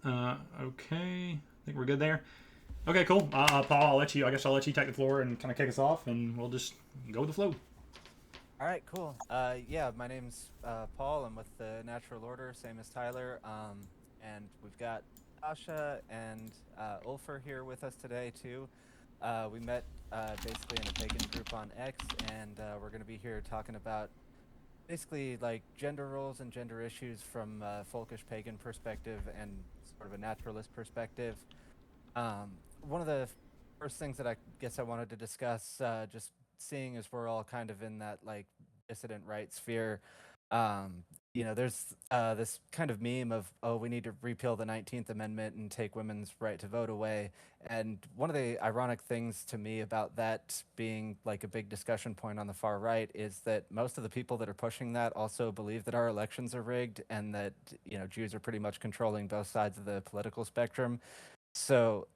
Okay, I think we're good there. Okay, cool. Paul, I'll let you. I guess I'll let you take the floor and kind of kick us off, and we'll just go with the flow. All right, cool. Yeah, my name's Paul. I'm with the Natural Order, same as Tyler. And we've got Tasha and Ulfer here with us today too. We met basically in a pagan group on X, and we're going to be here talking about basically like gender roles and gender issues from a folkish pagan perspective and sort of a naturalist perspective. One of the first things that I guess I wanted to discuss, just seeing as we're all kind of in that like dissident right sphere, um, there's this kind of meme of, oh, we need to repeal the 19th Amendment and take women's right to vote away. And one of the ironic things to me about that being like a big discussion point on the far right is that most of the people that are pushing that also believe that our elections are rigged and that, Jews are pretty much controlling both sides of the political spectrum. So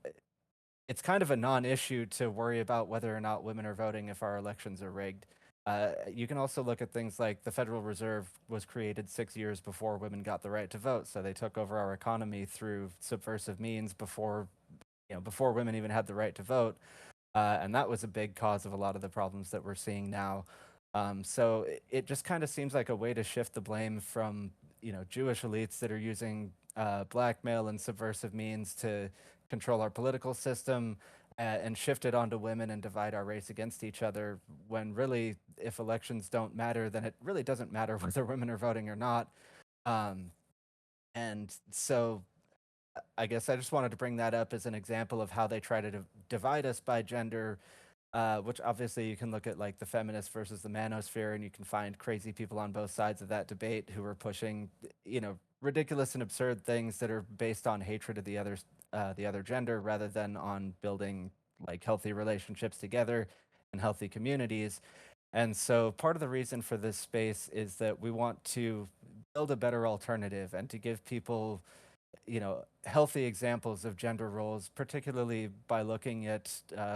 it's kind of a non-issue to worry about whether or not women are voting if our elections are rigged. You can also look at things like the Federal Reserve was created 6 years before women got the right to vote, so they took over our economy through subversive means before women even had the right to vote, and that was a big cause of a lot of the problems that we're seeing now. So it just kind of seems like a way to shift the blame from Jewish elites that are using blackmail and subversive means to control our political system and shift it onto women and divide our race against each other. When really, if elections don't matter, then it really doesn't matter whether women are voting or not. Um, and so I guess I just wanted to bring that up as an example of how they try to divide us by gender, which obviously you can look at like the feminist versus the manosphere, and you can find crazy people on both sides of that debate who are pushing, ridiculous and absurd things that are based on hatred of the other gender, rather than on building like healthy relationships together and healthy communities. And so part of the reason for this space is that we want to build a better alternative and to give people healthy examples of gender roles, particularly by looking at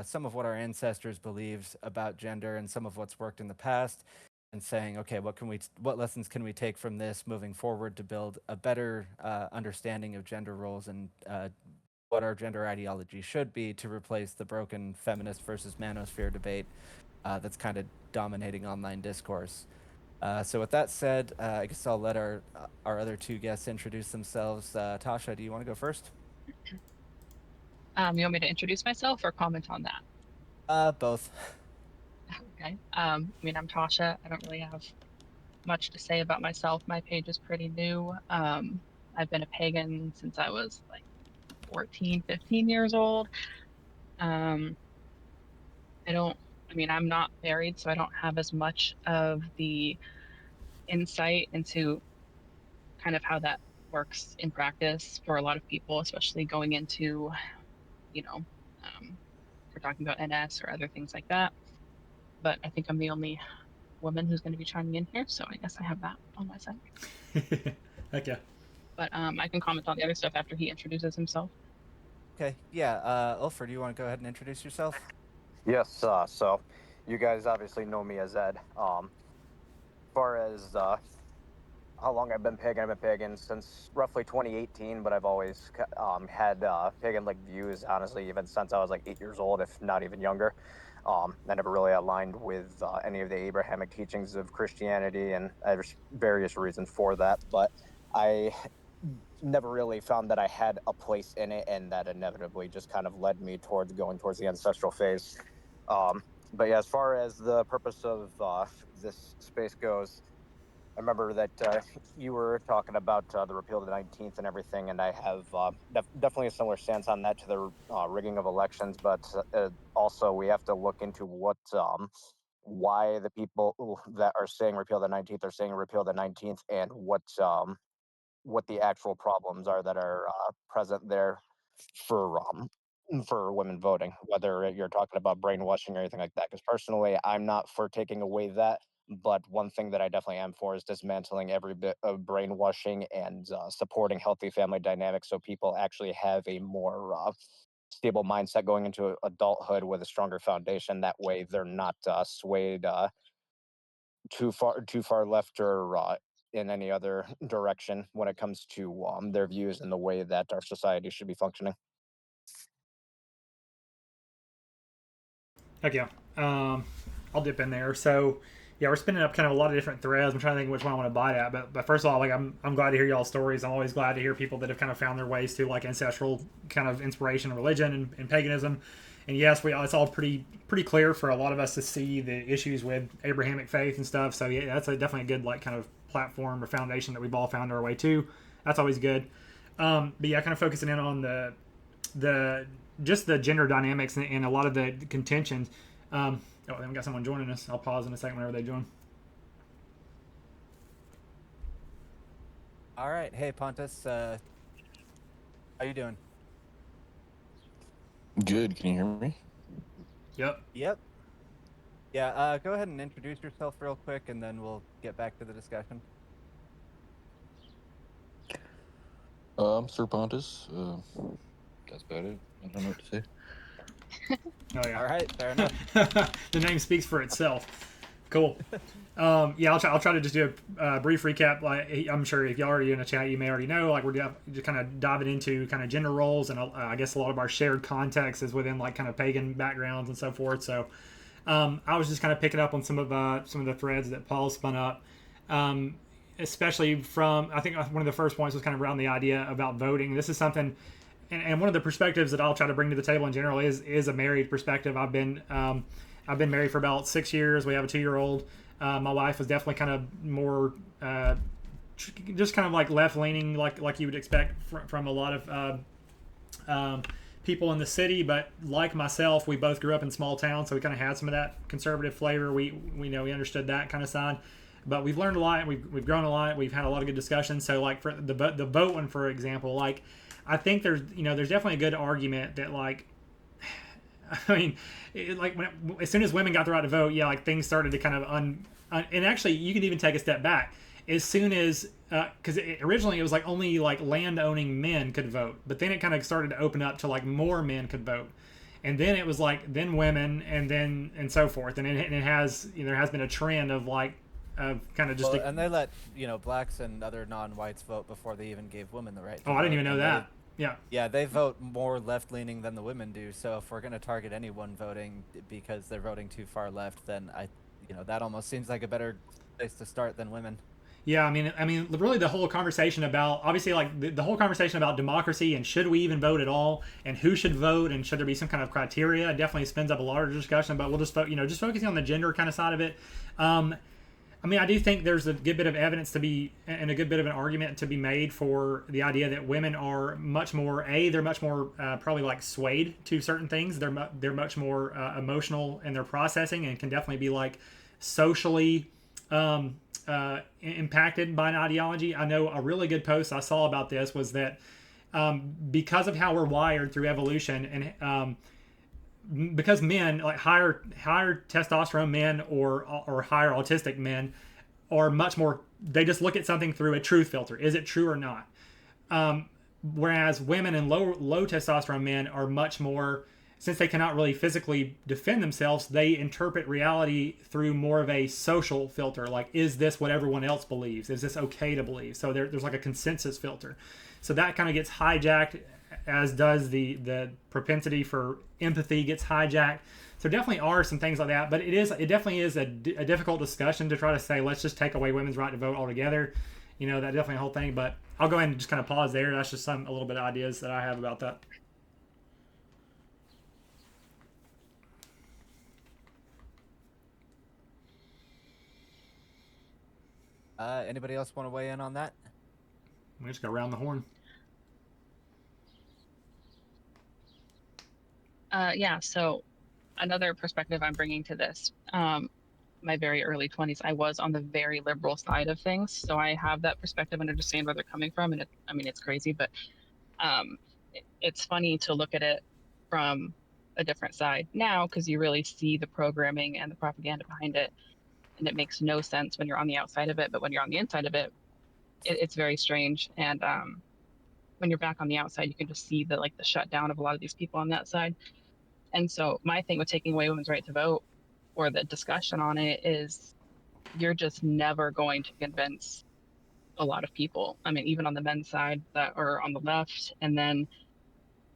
some of what our ancestors believed about gender and some of what's worked in the past, and saying, okay, what lessons can we take from this moving forward to build a better understanding of gender roles and what our gender ideology should be to replace the broken feminist versus manosphere debate that's kind of dominating online discourse. So with that said, I guess I'll let our other two guests introduce themselves. Tasha, do you want to go first? You want me to introduce myself or comment on that? Both. Okay. I mean, I'm Tasha. I don't really have much to say about myself. My page is pretty new. I've been a pagan since I was like 14, 15 years old. Um, I don't, I mean, I'm not married, so I don't have as much of the insight into kind of how that works in practice for a lot of people, especially going into, you know, if we're talking about NS or other things like that. But I think I'm the only woman who's going to be chiming in here, so I guess I have that on my side. Heck yeah. But I can comment on the other stuff after he introduces himself. Okay. Yeah. Ulford, do you want to go ahead and introduce yourself? Yes, so you guys obviously know me as Ed. Far as how long I've been pagan since roughly 2018, but I've always had pagan-like views, honestly, even since I was like 8 years old, if not even younger. I never really aligned with any of the Abrahamic teachings of Christianity, and there's various reasons for that, but I never really found that I had a place in it, and that inevitably just kind of led me towards going towards the ancestral phase. Um, but yeah, as far as the purpose of this space goes, I remember that you were talking about the repeal of the 19th and everything, and I have definitely a similar stance on that to the rigging of elections. But also, we have to look into why the people that are saying repeal the 19th are saying repeal the 19th, and what the actual problems are that are present there for women voting, whether you're talking about brainwashing or anything like that. Because personally, I'm not for taking away that, but one thing that I definitely am for is dismantling every bit of brainwashing and supporting healthy family dynamics, so people actually have a more stable mindset going into adulthood with a stronger foundation. That way, they're not swayed too far left or in any other direction when it comes to their views and the way that our society should be functioning. Heck yeah. I'll dip in there. So, yeah, we're spinning up kind of a lot of different threads. I'm trying to think which one I want to bite at. But first of all, like I'm glad to hear y'all's stories. I'm always glad to hear people that have kind of found their ways to like ancestral kind of inspiration and religion and paganism. And yes, it's all pretty clear for a lot of us to see the issues with Abrahamic faith and stuff. So yeah, that's definitely a good like kind of platform or foundation that we've all found our way to. That's always good. But yeah, kind of focusing in on the just the gender dynamics and a lot of the contentions. Oh, we got someone joining us. I'll pause in a second whenever they join. All right. Hey, Pontus. How you doing? Good. Can you hear me? Yep. Yep. Yeah, go ahead and introduce yourself real quick, and then we'll get back to the discussion. I'm Sir Pontus. That's about it. I don't know what to say. Oh yeah. All right, fair enough. The name speaks for itself. Cool. Yeah, I'll try to just do a brief recap. Like I'm sure if y'all already in the chat, you may already know. Like we're just kind of diving into kind of gender roles, and I guess a lot of our shared context is within like kind of pagan backgrounds and so forth. So I was just kind of picking up on some of the threads that Paul spun up, especially from I think one of the first points was kind of around the idea about voting. This is something. And one of the perspectives that I'll try to bring to the table in general is a married perspective. I've been married for about 6 years. We have a 2-year-old. My wife was definitely kind of more just kind of like left leaning, like you would expect from a lot of people in the city. But like myself, we both grew up in small towns, so we kind of had some of that conservative flavor. We understood that kind of side. But we've learned a lot. We've grown a lot. We've had a lot of good discussions. So like for the vote one, for example, like. I think there's definitely a good argument that like, I mean, as soon as women got the right to vote, yeah, like things started to kind of and actually you could even take a step back. As soon as because originally it was like only like land owning men could vote, but then it kind of started to open up to like more men could vote, and then it was like then women and so forth, and it has there has been a trend of like kind of just and they let blacks and other non-whites vote before they even gave women the right to I didn't vote, even know that. Yeah, they vote more left-leaning than the women do. So if we're going to target anyone voting because they're voting too far left, then that almost seems like a better place to start than women. Yeah, I mean, really, the whole conversation about obviously like the whole conversation about democracy and should we even vote at all, and who should vote, and should there be some kind of criteria, definitely spins up a larger discussion. But we'll just just focusing on the gender kind of side of it. I mean, I do think there's a good bit of evidence to be, and a good bit of an argument to be made for the idea that women are much more, they're much more probably like swayed to certain things. They're much more emotional in their processing, and can definitely be like socially impacted by an ideology. I know a really good post I saw about this was that because of how we're wired through evolution, and because men like higher testosterone men or higher autistic men are much more, they just look at something through a truth filter. Is it true or not? Whereas women and low testosterone men are much more, since they cannot really physically defend themselves, they interpret reality through more of a social filter. Like, is this what everyone else believes? Is this okay to believe? So there's like a consensus filter. So that kind of gets hijacked, as does the propensity for empathy gets hijacked. So definitely are some things like that, but it definitely is a difficult discussion to try to say let's just take away women's right to vote altogether. That definitely a whole thing. But I'll go ahead and just kind of pause there. That's just a little bit of ideas that I have about that. Anybody else want to weigh in on that? We just go around the horn. Yeah, so another perspective I'm bringing to this, my very early 20s, I was on the very liberal side of things. So I have that perspective and understand where they're coming from. And it's crazy, but it's funny to look at it from a different side now, because you really see the programming and the propaganda behind it. And it makes no sense when you're on the outside of it. But when you're on the inside of it, it's very strange. And when you're back on the outside, you can just see the shutdown of a lot of these people on that side. And so my thing with taking away women's right to vote, or the discussion on it, is you're just never going to convince a lot of people. I mean, even on the men's side that are on the left, and then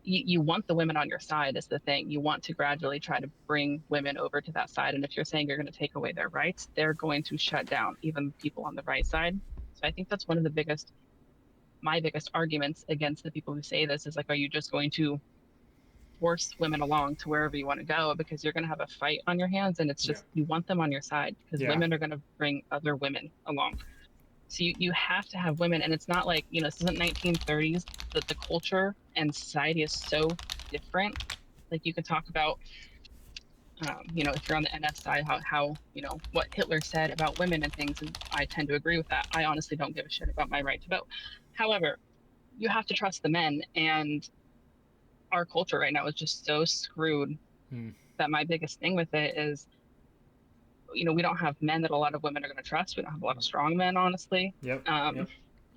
you want the women on your side is the thing. You want to gradually try to bring women over to that side. And if you're saying you're going to take away their rights, they're going to shut down even people on the right side. So I think that's one of the my biggest arguments against the people who say this is like, are you just going to force women along to wherever you want to go? Because you're going to have a fight on your hands. And it's Yeah. just, you want them on your side because Yeah. women are going to bring other women along. So you have to have women, and it's not like, this isn't 1930s, that the culture and society is so different. Like you could talk about, if you're on the NF side, what Hitler said about women and things, and I tend to agree with that. I honestly don't give a shit about my right to vote. However, you have to trust the men, and our culture right now is just so screwed Hmm. that my biggest thing with it is, we don't have men that a lot of women are going to trust. We don't have a lot of strong men, honestly. Yep. Um, Yep.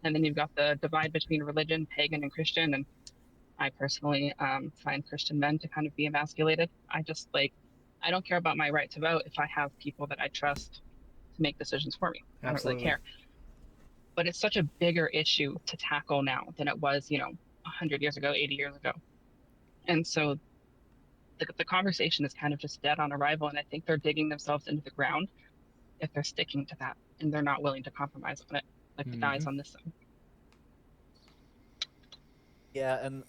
and then you've got the divide between religion, pagan, and Christian. And I personally find Christian men to kind of be emasculated. I just like, I don't care about my right to vote if I have people that I trust to make decisions for me. I don't really Absolutely. care. But it's such a bigger issue to tackle now than it was, 100 years ago, 80 years ago. And so the conversation is kind of just dead on arrival. And I think they're digging themselves into the ground if they're sticking to that and they're not willing to compromise on it, like the Mm-hmm. guys on this side. Yeah, and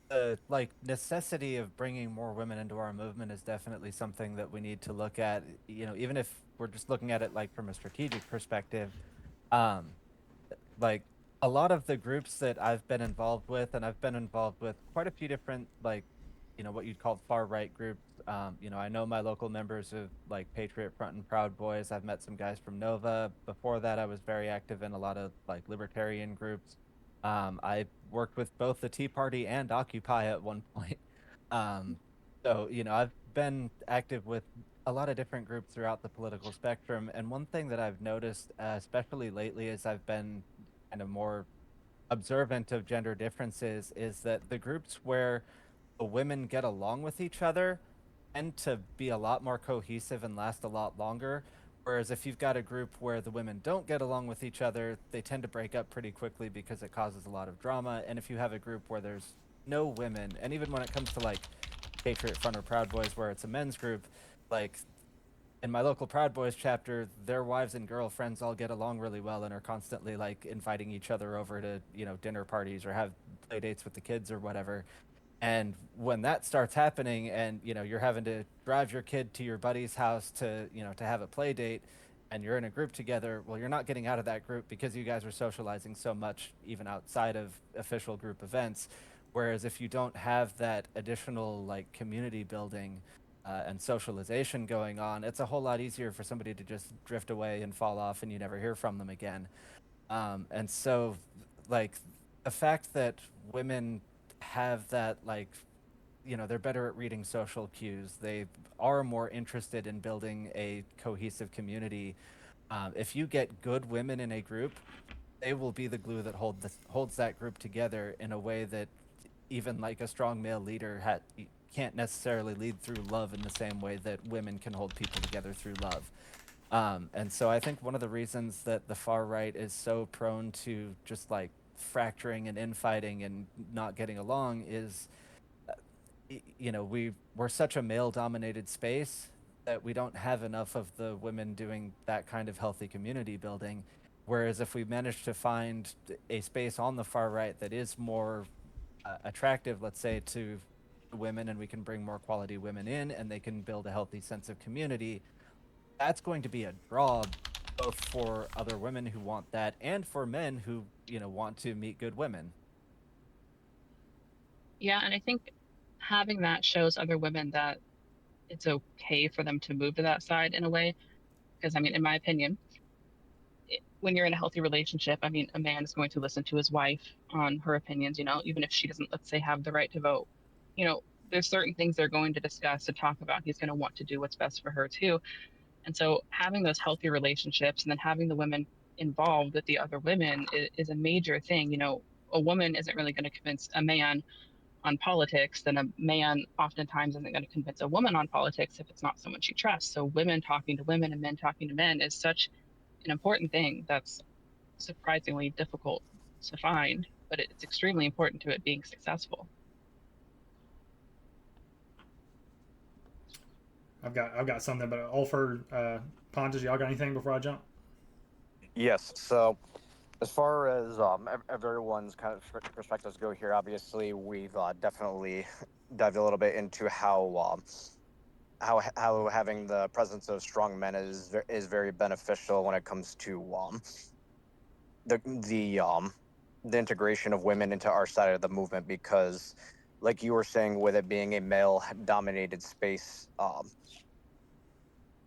the like necessity of bringing more women into our movement is definitely something that we need to look at. Even if we're just looking at it like from a strategic perspective, um, like a lot of the groups that I've been involved with, and I've been involved with quite a few different what you'd call far right groups. I know my local members of like Patriot Front and Proud Boys. I've met some guys from Nova. Before that, I was very active in a lot of like libertarian groups. I worked with both the Tea Party and Occupy at one point. Um, so, I've been active with a lot of different groups throughout the political spectrum. And one thing that I've noticed, especially lately, as I've been kind of more observant of gender differences, is that the groups where the women get along with each other tend to be a lot more cohesive and last a lot longer. Whereas if you've got a group where the women don't get along with each other, they tend to break up pretty quickly because it causes a lot of drama. And if you have a group where there's no women, and even when it comes to like Patriot Front or Proud Boys, where it's a men's group, like in my local Proud Boys chapter, their wives and girlfriends all get along really well and are constantly like inviting each other over to, dinner parties or have play dates with the kids or whatever. And when that starts happening and, you're having to drive your kid to your buddy's house to have a play date and you're in a group together, well, you're not getting out of that group because you guys are socializing so much even outside of official group events. Whereas if you don't have that additional like community building and socialization going on, it's a whole lot easier for somebody to just drift away and fall off and you never hear from them again. And so, like, the fact that women have that, like, they're better at reading social cues, they are more interested in building a cohesive community. If you get good women in a group, they will be the glue that holds that group together in a way that even like a strong male leader can't necessarily lead through love in the same way that women can hold people together through love. And so I think one of the reasons that the far right is so prone to just like fracturing and infighting and not getting along is, we're such a male dominated space that we don't have enough of the women doing that kind of healthy community building. Whereas if we manage to find a space on the far right that is more attractive, let's say, to women, and we can bring more quality women in and they can build a healthy sense of community, that's going to be a draw both for other women who want that and for men who, want to meet good women. Yeah, and I think having that shows other women that it's okay for them to move to that side in a way. Because, I mean, in my opinion, when you're in a healthy relationship, I mean, a man is going to listen to his wife on her opinions, even if she doesn't, let's say, have the right to vote. You know, there's certain things they're going to discuss and talk about. He's going to want to do what's best for her too. And so having those healthy relationships and then having the women involved with the other women is a major thing. A woman isn't really going to convince a man on politics, then a man oftentimes isn't going to convince a woman on politics if it's not someone she trusts. So women talking to women and men talking to men is such an important thing that's surprisingly difficult to find, but it's extremely important to it being successful. I've got something, but Ulford, Pontus, y'all got anything before I jump? Yes. So, as far as everyone's kind of perspectives go here, obviously we've definitely dived a little bit into how having the presence of strong men is very beneficial when it comes to the the um the integration of women into our side of the movement, because like you were saying, with it being a male dominated space,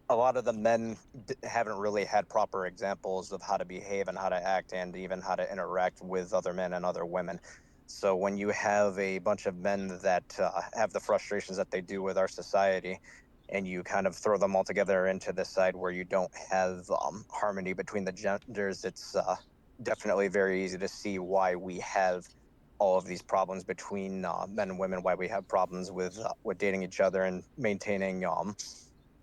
a lot of the men haven't really had proper examples of how to behave and how to act and even how to interact with other men and other women. So when you have a bunch of men that have the frustrations that they do with our society, and you kind of throw them all together into this side where you don't have harmony between the genders, it's definitely very easy to see why we have all of these problems between men and women, why we have problems with dating each other and maintaining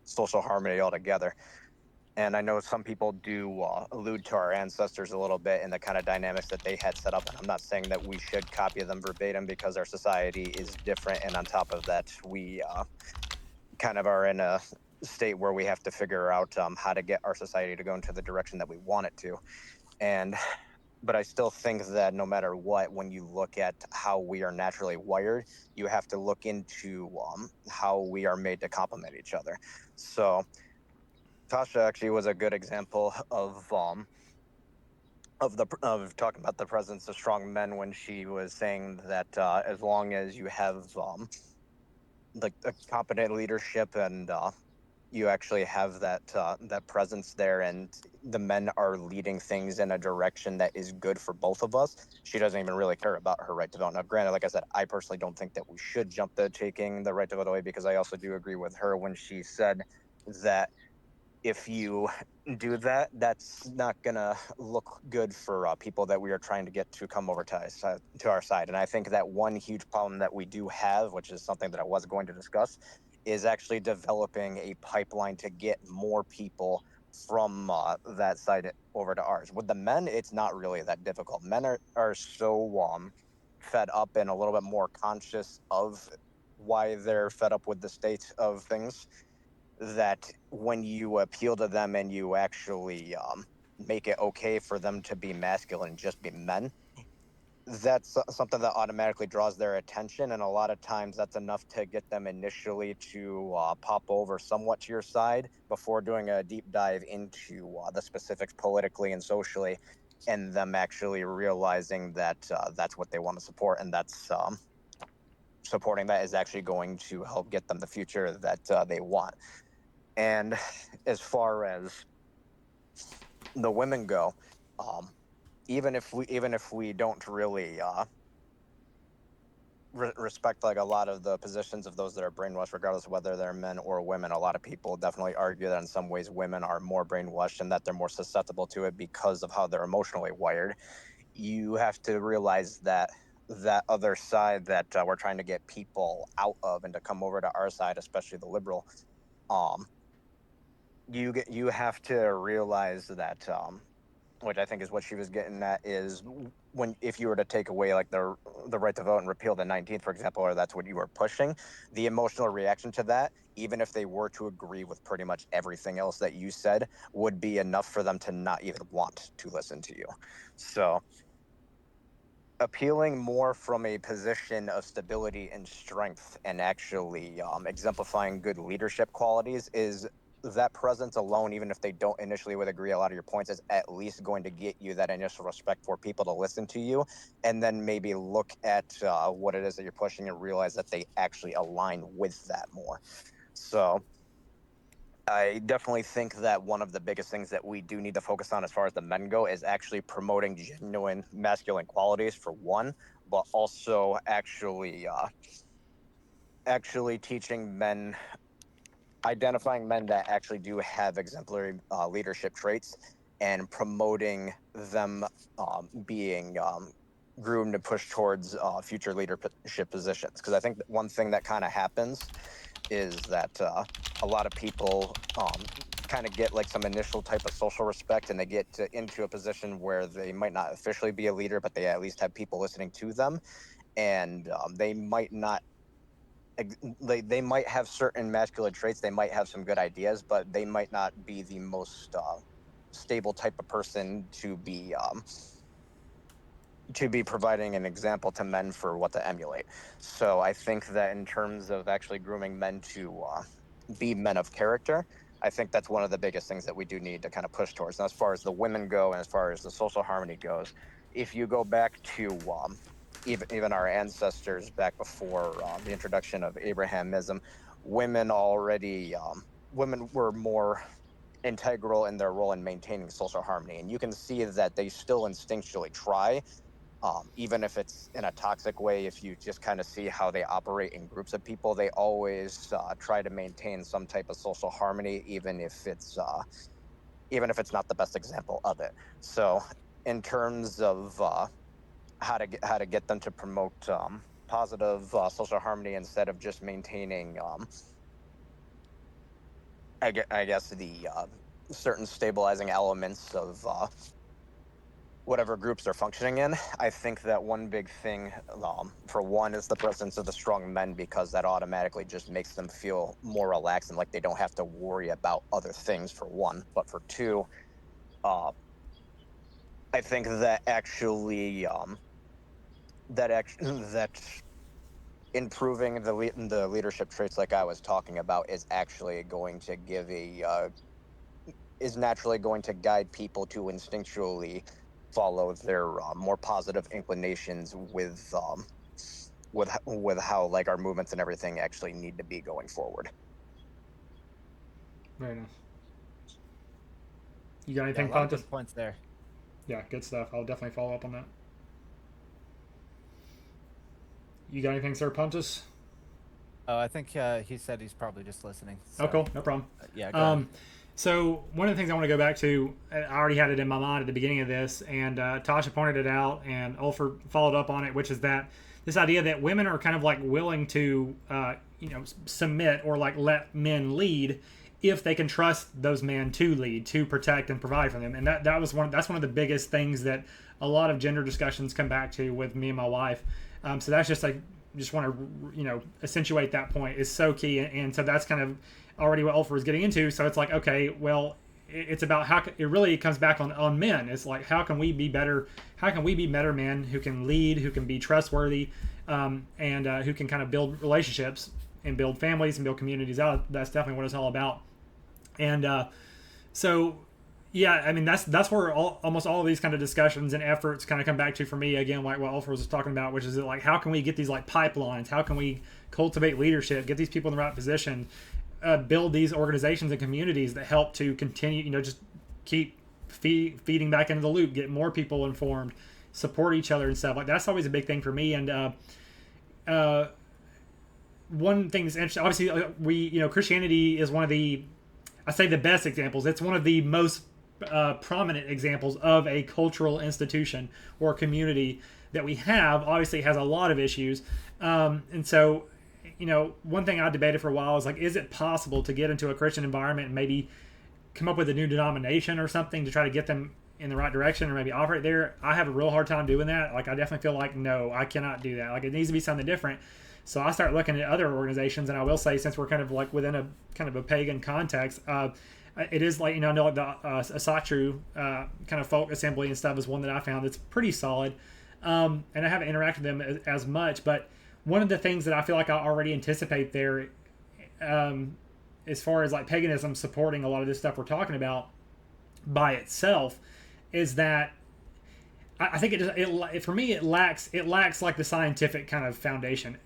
social harmony altogether. And I know some people do allude to our ancestors a little bit and the kind of dynamics that they had set up. And I'm not saying that we should copy them verbatim, because our society is different. And on top of that, we kind of are in a state where we have to figure out how to get our society to go into the direction that we want it to. And but I still think that no matter what, when you look at how we are naturally wired, you have to look into how we are made to complement each other. So Tasha actually was a good example of talking about the presence of strong men, when she was saying that as long as you have like a competent leadership, and you actually have that presence there, and the men are leading things in a direction that is good for both of us. She doesn't even really care about her right to vote. Now, granted, like I said, I personally don't think that we should jump the taking the right to vote away, because I also do agree with her when she said that if you do that, that's not gonna look good for people that we are trying to get to come over to our side. And I think that one huge problem that we do have, which is something that I was going to discuss, is actually developing a pipeline to get more people from that side over to ours. With the men, it's not really that difficult. Men are so fed up and a little bit more conscious of why they're fed up with the state of things, that when you appeal to them and you actually make it okay for them to be masculine, just be men, that's something that automatically draws their attention. And a lot of times that's enough to get them initially to pop over somewhat to your side before doing a deep dive into the specifics politically and socially, and them actually realizing that that's what they want to support, and that's supporting that is actually going to help get them the future that they want. And as far as the women go, um, even if we don't really respect like a lot of the positions of those that are brainwashed, regardless of whether they're men or women, a lot of people definitely argue that in some ways women are more brainwashed and that they're more susceptible to it because of how they're emotionally wired. You have to realize that that other side that we're trying to get people out of and to come over to our side, especially the liberal, um, you have to realize that which I think is what she was getting at, is when if you were to take away like the right to vote and repeal the 19th, for example, or that's what you were pushing, the emotional reaction to that, even if they were to agree with pretty much everything else that you said, would be enough for them to not even want to listen to you. So appealing more from a position of stability and strength, and actually exemplifying good leadership qualities, is that presence alone, even if they don't initially would agree a lot of your points, is at least going to get you that initial respect for people to listen to you, and then maybe look at what it is that you're pushing and realize that they actually align with that more. So I definitely think that one of the biggest things that we do need to focus on as far as the men go is actually promoting genuine masculine qualities, for one, but also actually teaching men, identifying men that actually do have exemplary leadership traits, and promoting them being groomed to push towards future leadership positions. Because I think that one thing that kind of happens is that a lot of people kind of get like some initial type of social respect, and they get into a position where they might not officially be a leader, but they at least have people listening to them, and they might not. They might have certain masculine traits. They might have some good ideas, but they might not be the most stable type of person to be providing an example to men for what to emulate. So I think that in terms of actually grooming men to be men of character, I think that's one of the biggest things that we do need to kind of push towards. And as far as the women go, and as far as the social harmony goes, if you go back to even our ancestors back before the introduction of Abrahamism, women were more integral in their role in maintaining social harmony, and you can see that they still instinctually try, even if it's in a toxic way. If you just kind of see how they operate in groups of people, they always try to maintain some type of social harmony, even if it's not the best example of it. So, in terms of how to get them to promote positive social harmony instead of just maintaining, I guess the certain stabilizing elements of whatever groups they're functioning in. I think that one big thing, for one, is the presence of the strong men, because that automatically just makes them feel more relaxed and like they don't have to worry about other things, for one. But for two, I think that actually that improving the leadership traits, like I was talking about, is actually going to give is naturally going to guide people to instinctually follow their more positive inclinations with how like our movements and everything actually need to be going forward. Very nice. You got Yeah, anything, a lot of Pontus? good points there. Yeah, good stuff. I'll definitely follow up on that. You got anything, Sir Pontus? Oh, I think he said he's probably just listening. So, Oh, cool. No problem. Yeah, go ahead. So one of the things I want to go back to, I already had it in my mind at the beginning of this, and Tasha pointed it out, and Ulfer followed up on it, which is that this idea that women are kind of like willing to, submit or like let men lead if they can trust those men to lead, to protect and provide for them. And that's one of the biggest things that a lot of gender discussions come back to with me and my wife. So that's just like, just want to accentuate that point is so key, and so that's kind of already what Ulfer is getting into. So it's like, okay, well, it's about how it really comes back on men. It's like, how can we be better? How can we be better men who can lead, who can be trustworthy, and who can kind of build relationships and build families and build communities out? That's definitely what it's all about. And so, yeah, I mean, that's where almost all of these kind of discussions and efforts kind of come back to for me, again, like what Ulfer was talking about, which is like, how can we get these like pipelines? How can we cultivate leadership, get these people in the right position, build these organizations and communities that help to continue, just keep feeding back into the loop, get more people informed, support each other and stuff. Like, that's always a big thing for me. And one thing that's interesting, obviously, Christianity is one of the, I say the best examples. It's one of the most prominent examples of a cultural institution or community that we have. Obviously, it has a lot of issues, and so, one thing I debated for a while is like, is it possible to get into a Christian environment and maybe come up with a new denomination or something to try to get them in the right direction or maybe operate there? I have a real hard time doing that. Like, I definitely feel like, no, I cannot do that. Like, it needs to be something different. So I start looking at other organizations, and I will say, since we're kind of like within a kind of a pagan context, it is like, I know like the Asatru kind of folk assembly and stuff is one that I found that's pretty solid. And I haven't interacted with them as much, but one of the things that I feel like I already anticipate there, as far as like paganism supporting a lot of this stuff we're talking about by itself, is that I think it for me, it lacks like the scientific kind of foundation.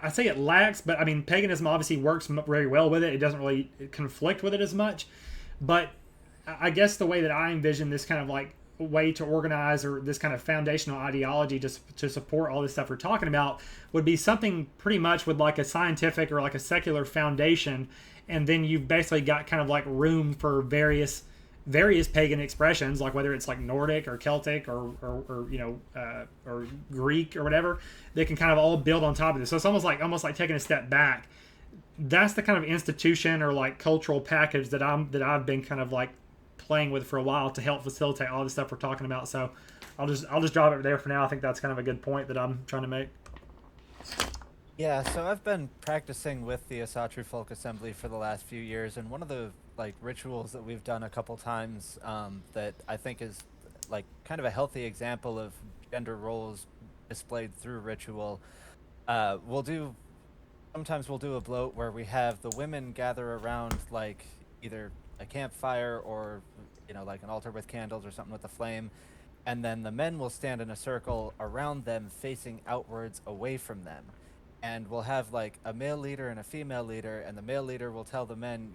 I say it lacks, but I mean, paganism obviously works very well with it. It doesn't really conflict with it as much. But I guess the way that I envision this kind of like way to organize, or this kind of foundational ideology to support all this stuff we're talking about, would be something pretty much with like a scientific or like a secular foundation. And then you've basically got kind of like room for various pagan expressions, like whether it's like Nordic or Celtic or Greek or whatever, they can kind of all build on top of this. So it's almost like taking a step back that's the kind of institution or like cultural package that I've been kind of like playing with for a while to help facilitate all the stuff we're talking about. So I'll just drop it there for now. I think that's kind of a good point that I'm trying to make. Yeah, so I've been practicing with the Asatru Folk Assembly for the last few years, and one of the like rituals that we've done a couple times that I think is like kind of a healthy example of gender roles displayed through ritual. We'll do sometimes we'll do a bloat where we have the women gather around like either a campfire or like an altar with candles or something with a flame, and then the men will stand in a circle around them facing outwards away from them, and we'll have like a male leader and a female leader, and the male leader will tell the men,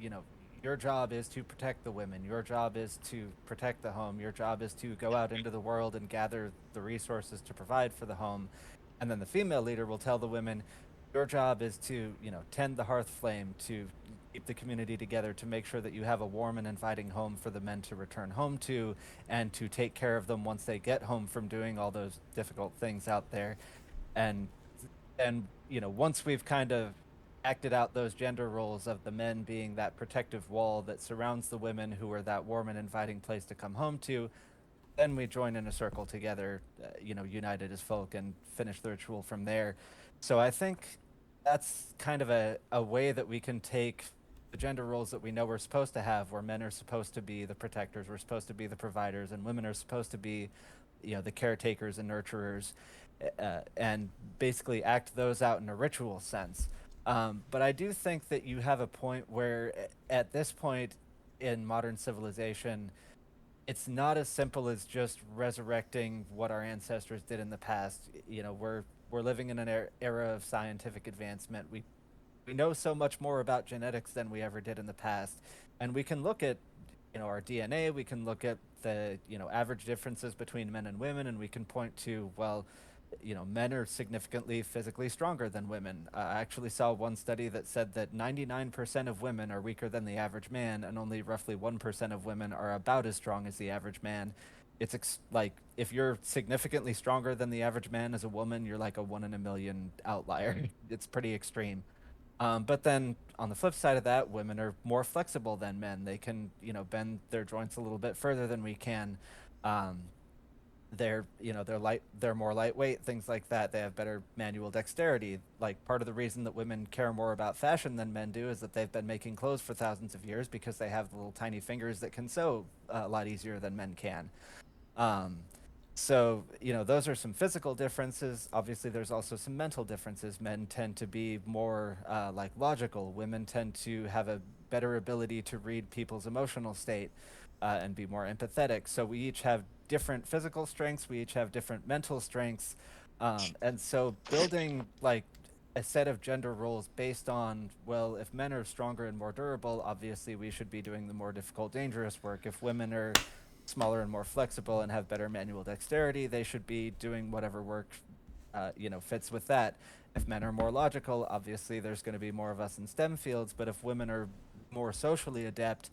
your job is to protect the women, your job is to protect the home, your job is to go out into the world and gather the resources to provide for the home. And then the female leader will tell the women, your job is to tend the hearth flame, to keep the community together, to make sure that you have a warm and inviting home for the men to return home to, and to take care of them once they get home from doing all those difficult things out there. And and once we've kind of acted out those gender roles of the men being that protective wall that surrounds the women who are that warm and inviting place to come home to, then we join in a circle together, united as folk, and finish the ritual from there. So I think that's kind of a way that we can take the gender roles that we know we're supposed to have, where men are supposed to be the protectors, we're supposed to be the providers, and women are supposed to be, the caretakers and nurturers, and basically act those out in a ritual sense. But I do think that you have a point where, at this point in modern civilization, it's not as simple as just resurrecting what our ancestors did in the past. We're living in an era of scientific advancement. We know so much more about genetics than we ever did in the past, and we can look at our DNA. We can look at the average differences between men and women, and we can point to, well, men are significantly physically stronger than women. I actually saw one study that said that 99% of women are weaker than the average man, and only roughly 1% of women are about as strong as the average man. It's like, if you're significantly stronger than the average man as a woman, you're like a 1 in a million outlier. It's pretty extreme. But then on the flip side of that, women are more flexible than men. They can, bend their joints a little bit further than we can. Um, they're more lightweight, things like that. They have better manual dexterity. Like, part of the reason that women care more about fashion than men do is that they've been making clothes for thousands of years, because they have the little tiny fingers that can sew a lot easier than men can. Um, so, those are some physical differences. Obviously, there's also some mental differences. Men tend to be more like logical. Women tend to have a better ability to read people's emotional state, and be more empathetic. So we each have different physical strengths. We each have different mental strengths. And so building like a set of gender roles based on, well, if men are stronger and more durable, obviously we should be doing the more difficult, dangerous work. If women are smaller and more flexible and have better manual dexterity, they should be doing whatever work fits with that. If men are more logical, obviously there's going to be more of us in STEM fields. But if women are more socially adept,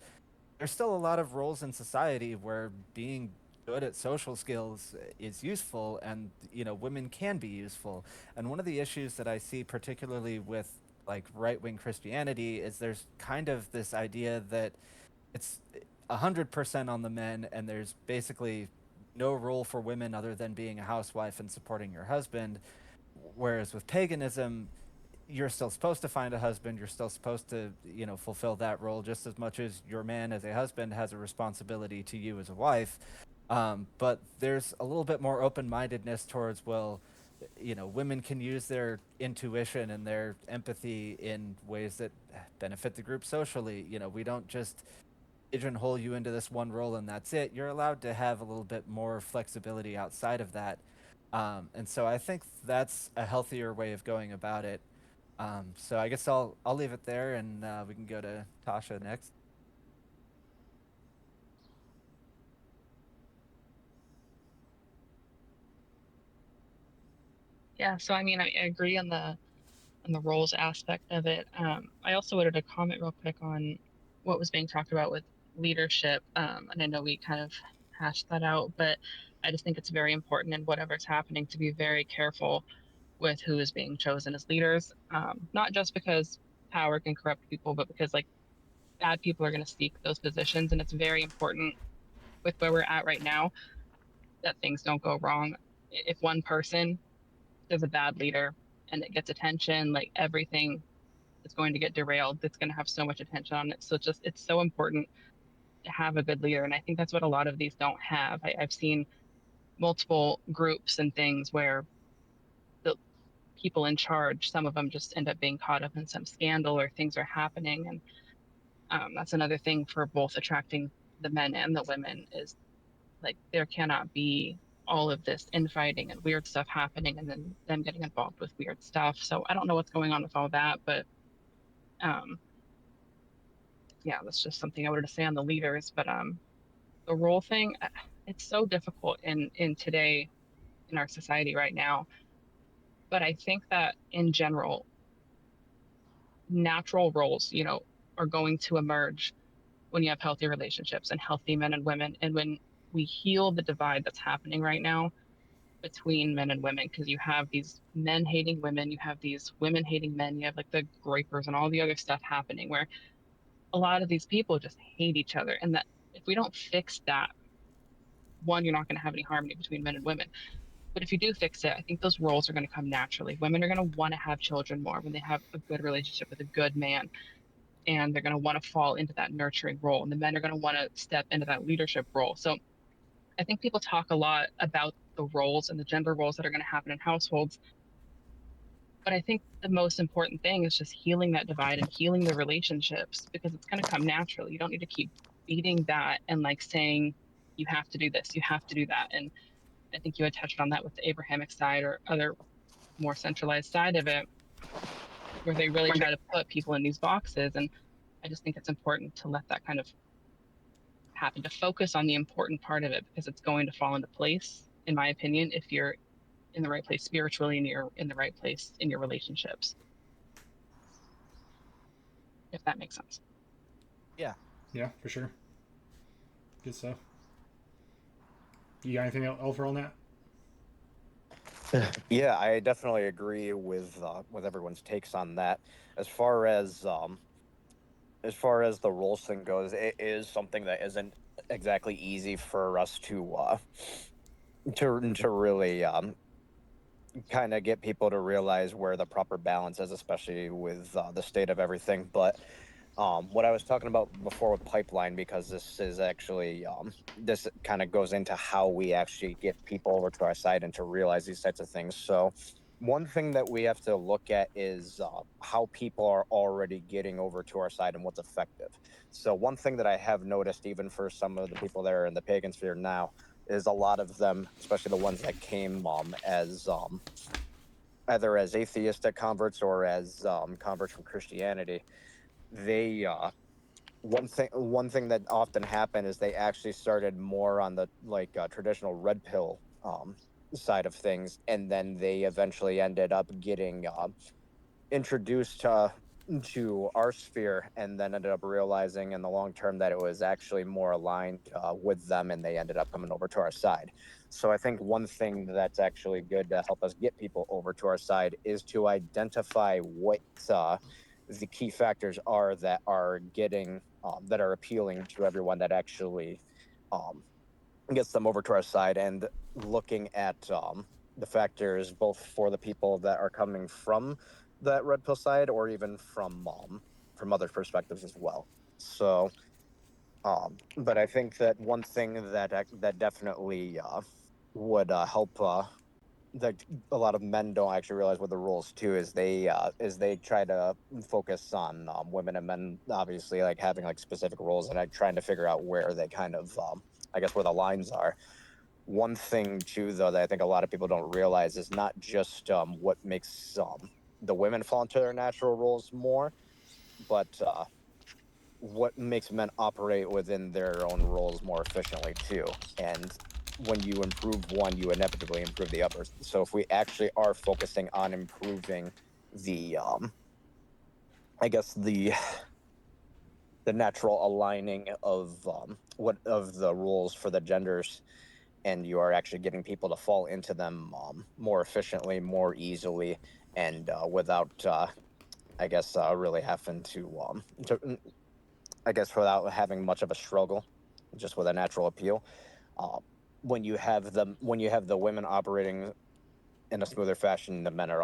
there's still a lot of roles in society where being good at social skills is useful, and women can be useful. And one of the issues that I see, particularly with like right-wing Christianity, is there's kind of this idea that it's 100% on the men, and there's basically no role for women other than being a housewife and supporting your husband. Whereas with paganism, you're still supposed to find a husband. You're still supposed to, fulfill that role just as much as your man as a husband has a responsibility to you as a wife. But there's a little bit more open-mindedness towards, well, women can use their intuition and their empathy in ways that benefit the group socially. We don't just pigeonhole you into this one role and that's it. You're allowed to have a little bit more flexibility outside of that. And so I think that's a healthier way of going about it. So I guess I'll leave it there, and we can go to Tasha next. Yeah, so I mean, I agree on the roles aspect of it. I also wanted to comment real quick on what was being talked about with leadership. And I know we kind of hashed that out, but I just think it's very important in whatever's happening to be very careful with who is being chosen as leaders. Not just because power can corrupt people, but because like bad people are going to seek those positions, and it's very important with where we're at right now that things don't go wrong. If one person is a bad leader and it gets attention, like everything is going to get derailed. It's going to have so much attention on it. So it's so important to have a good leader. And I think that's what a lot of these don't have. I've seen multiple groups and things where the people in charge, some of them just end up being caught up in some scandal or things are happening. And that's another thing for both attracting the men and the women is like there cannot be all of this infighting and weird stuff happening and then them getting involved with weird stuff. So I don't know what's going on with all that, but um, yeah, that's just something I wanted to say on the leaders. But the role thing, it's so difficult in today in our society right now. But I think that in general, natural roles, are going to emerge when you have healthy relationships and healthy men and women, and when we heal the divide that's happening right now between men and women, because you have these men hating women, you have these women hating men, you have like the groypers and all the other stuff happening where a lot of these people just hate each other. And that if we don't fix that, one, you're not going to have any harmony between men and women. But if you do fix it, I think those roles are going to come naturally. Women are going to want to have children more when they have a good relationship with a good man, and they're going to want to fall into that nurturing role. And the men are going to want to step into that leadership role. So I think people talk a lot about the roles and the gender roles that are going to happen in households. But I think the most important thing is just healing that divide and healing the relationships because it's going to come naturally. You don't need to keep beating that and like saying, you have to do this, you have to do that. And I think you had touched on that with the Abrahamic side or other more centralized side of it, where they really try to put people in these boxes. And I just think it's important to let that kind of happen, to focus on the important part of it because it's going to fall into place, in my opinion, if you're in the right place spiritually and you're in the right place in your relationships, if that makes sense. Yeah. Yeah, for sure. Good stuff. You got anything else on that? Yeah, I definitely agree with everyone's takes on that. As far as the roles thing goes, it is something that isn't exactly easy for us to really kind of get people to realize where the proper balance is, especially with the state of everything. But what I was talking about before with pipeline, because this is actually this kind of goes into how we actually get people over to our side and to realize these types of things. So one thing that we have to look at is how people are already getting over to our side and what's effective. So one thing that I have noticed, even for some of the people that are in the pagan sphere now, is a lot of them, especially the ones that came as either as atheistic converts or as converts from Christianity. They one thing that often happened is they actually started more on the traditional red pill side of things, and then they eventually ended up getting introduced to our sphere, and then ended up realizing in the long term that it was actually more aligned with them, and they ended up coming over to our side. So I think one thing that's actually good to help us get people over to our side is to identify what the key factors are that are getting that are appealing to everyone, that actually um, gets them over to our side, and looking at the factors both for the people that are coming from that red pill side or even from other perspectives as well. So but I think that one thing that definitely would help that a lot of men don't actually realize what the rules too is they try to focus on women and men, obviously, like having like specific roles, and like trying to figure out where they kind of I guess where the lines are. One thing too, though, that I think a lot of people don't realize is not just what makes the women fall into their natural roles more, but what makes men operate within their own roles more efficiently too. And when you improve one, you inevitably improve the others. So if we actually are focusing on improving the I guess the natural aligning of what of the rules for the genders, and you are actually getting people to fall into them more efficiently, more easily, and without I guess, really having I guess without having much of a struggle, just with a natural appeal. Uh, when you have the women operating in a smoother fashion, the men are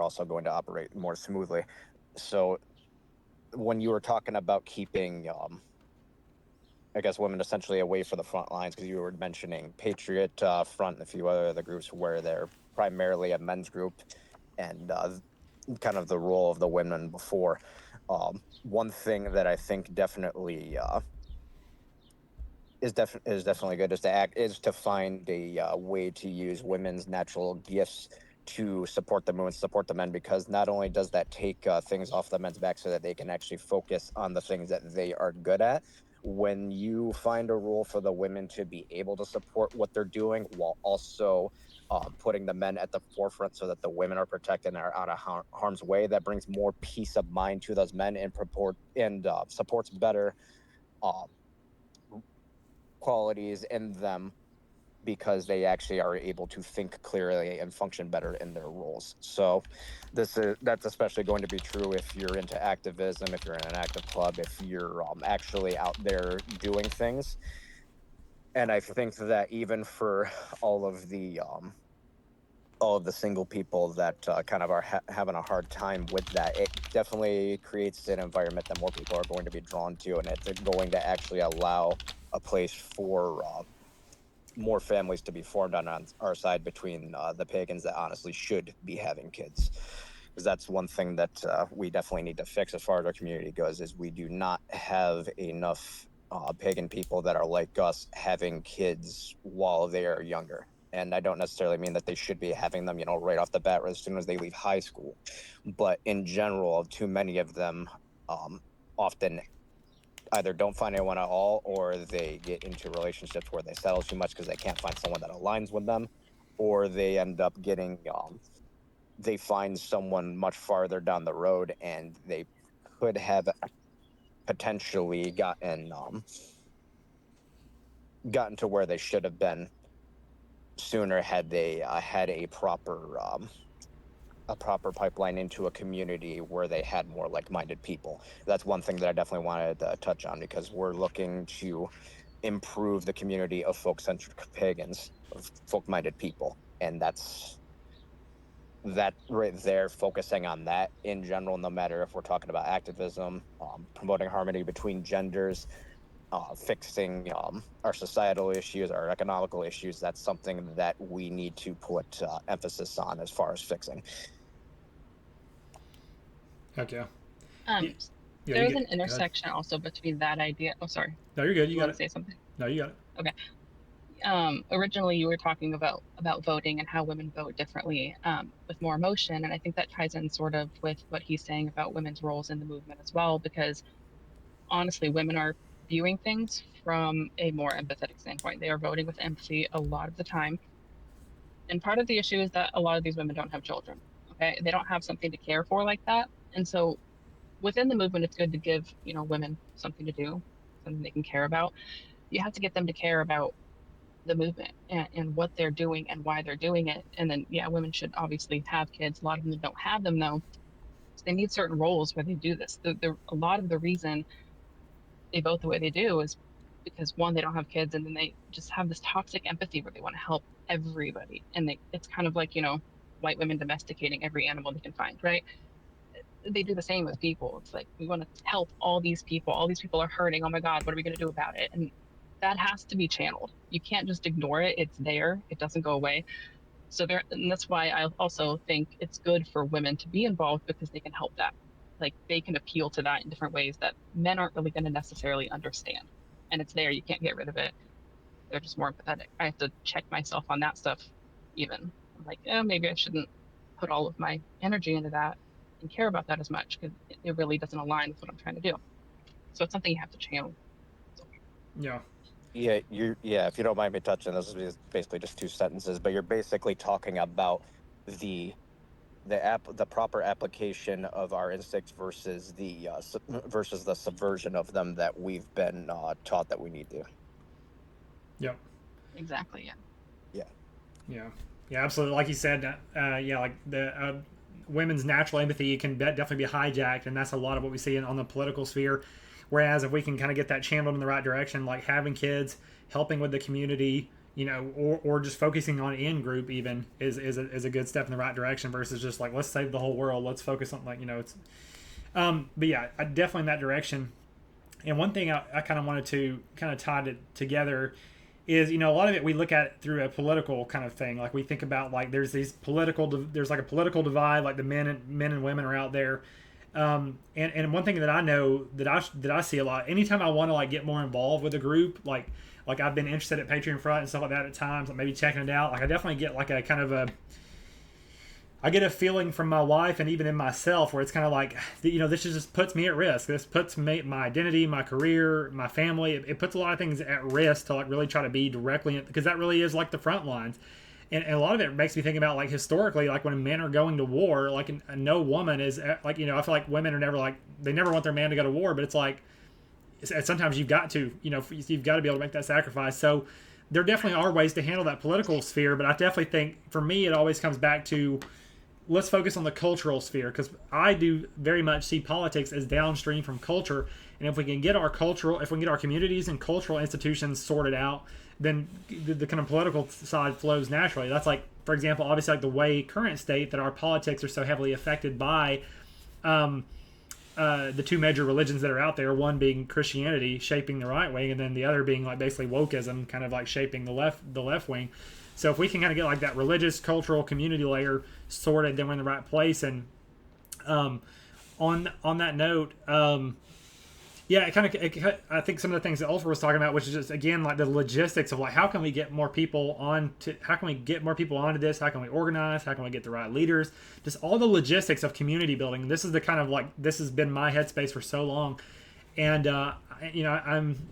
also going to operate more smoothly. So when you were talking about keeping, I guess, women essentially away from the front lines, because you were mentioning Patriot Front and a few other groups where they're primarily a men's group, and kind of the role of the women before. One thing that I think definitely is definitely good is to find a way to use women's natural gifts to support the movement, support the men, because not only does that take things off the men's back so that they can actually focus on the things that they are good at. When you find a role for the women to be able to support what they're doing while also putting the men at the forefront so that the women are protected and are out of harm's way, that brings more peace of mind to those men and supports better um, qualities in them, because they actually are able to think clearly and function better in their roles. So that's especially going to be true if you're into activism, if you're in an active club, if you're actually out there doing things. And I think that even for all of the single people that kind of are having a hard time with that, it definitely creates an environment that more people are going to be drawn to, and it's going to actually allow a place for more families to be formed on our side between the pagans that honestly should be having kids. Because that's one thing that we definitely need to fix as far as our community goes, is we do not have enough pagan people that are like us having kids while they are younger. And I don't necessarily mean that they should be having them, right off the bat as soon as they leave high school. But in general, too many of them often either don't find anyone at all, or they get into relationships where they settle too much because they can't find someone that aligns with them, or they end up getting they find someone much farther down the road, and they could have potentially gotten to where they should have been sooner had they had a proper pipeline into a community where they had more like-minded people. That's one thing that I definitely wanted to touch on, because we're looking to improve the community of folk-centric pagans, of folk-minded people, and that right there, focusing on that in general, no matter if we're talking about activism, promoting harmony between genders, fixing our societal issues, our economical issues. That's something that we need to put emphasis on as far as fixing. Heck yeah. Um, Yeah, yeah, you there's get an it. Go ahead. intersection also between that idea. Oh, sorry. No, you're good. Do You you got want to it. say something? No, you got it. Okay. Originally you were talking about voting and how women vote differently, with more emotion, and I think that ties in sort of with what he's saying about women's roles in the movement as well, because honestly, women are viewing things from a more empathetic standpoint. They are voting with empathy a lot of the time, and part of the issue is that a lot of these women don't have children. Okay, they don't have something to care for like that, and so within the movement, it's good to give women something to do, something they can care about. You have to get them to care about the movement and what they're doing and why they're doing it. And then, yeah, women should obviously have kids. A lot of them don't have them though. So they need certain roles where they do this. A lot of the reason they vote the way they do is because one, they don't have kids, and then they just have this toxic empathy where they want to help everybody. And it's kind of like, white women domesticating every animal they can find, right? They do the same with people. It's like, we want to help all these people. All these people are hurting. Oh my God, what are we going to do about it? And that has to be channeled. You can't just ignore it. It's there. It doesn't go away. And that's why I also think it's good for women to be involved, because they can help that. Like, they can appeal to that in different ways that men aren't really going to necessarily understand. And it's there. You can't get rid of it. They're just more empathetic. I have to check myself on that stuff even. I'm like, maybe I shouldn't put all of my energy into that and care about that as much, because it really doesn't align with what I'm trying to do. So it's something you have to channel. So, Yeah. Yeah, if you don't mind me touching, this is basically just two sentences, but you're basically talking about the the proper application of our instincts versus versus the subversion of them that we've been taught that we need to. Yep. exactly. Yeah. Yeah. Yeah. Yeah. Absolutely. Like you said. Yeah. Like women's natural empathy can definitely be hijacked, and that's a lot of what we see on the political sphere. Whereas if we can kind of get that channeled in the right direction, like having kids, helping with the community, or just focusing on in group even is a good step in the right direction versus just like let's save the whole world, let's focus on it's. But yeah, I definitely in that direction. And one thing I kind of wanted to kind of tie it together is a lot of it we look at through a political kind of thing. Like we think about like there's like a political divide, like the men and women are out there. And one thing that I know that I see a lot anytime I want to like get more involved with a group, like I've been interested at Patreon Front and stuff like that at times, like maybe checking it out. Like I definitely get like a kind of I get a feeling from my wife and even in myself where it's kind of like, this just puts me at risk. This puts my identity, my career, my family. It puts a lot of things at risk to like really try to be directly, because that really is like the front lines. And a lot of it makes me think about like historically, like when men are going to war, like no woman is like, I feel like women are never like, they never want their man to go to war, but it's like, sometimes you've got to, you've got to be able to make that sacrifice. So there definitely are ways to handle that political sphere, but I definitely think for me, it always comes back to, let's focus on the cultural sphere, because I do very much see politics as downstream from culture. And if we can get our communities and cultural institutions sorted out, then the kind of political side flows naturally. That's like, for example, obviously like the way current state that our politics are so heavily affected by the two major religions that are out there, one being Christianity shaping the right wing, and then the other being like basically wokeism kind of like shaping the left wing. So if we can kind of get like that religious, cultural, community layer sorted, then we're in the right place. And on that note, I think some of the things that Ulfer was talking about, which is just again like the logistics of like how can we get more people onto this? How can we organize? How can we get the right leaders? Just all the logistics of community building. This is the kind of like this has been my headspace for so long, and I'm.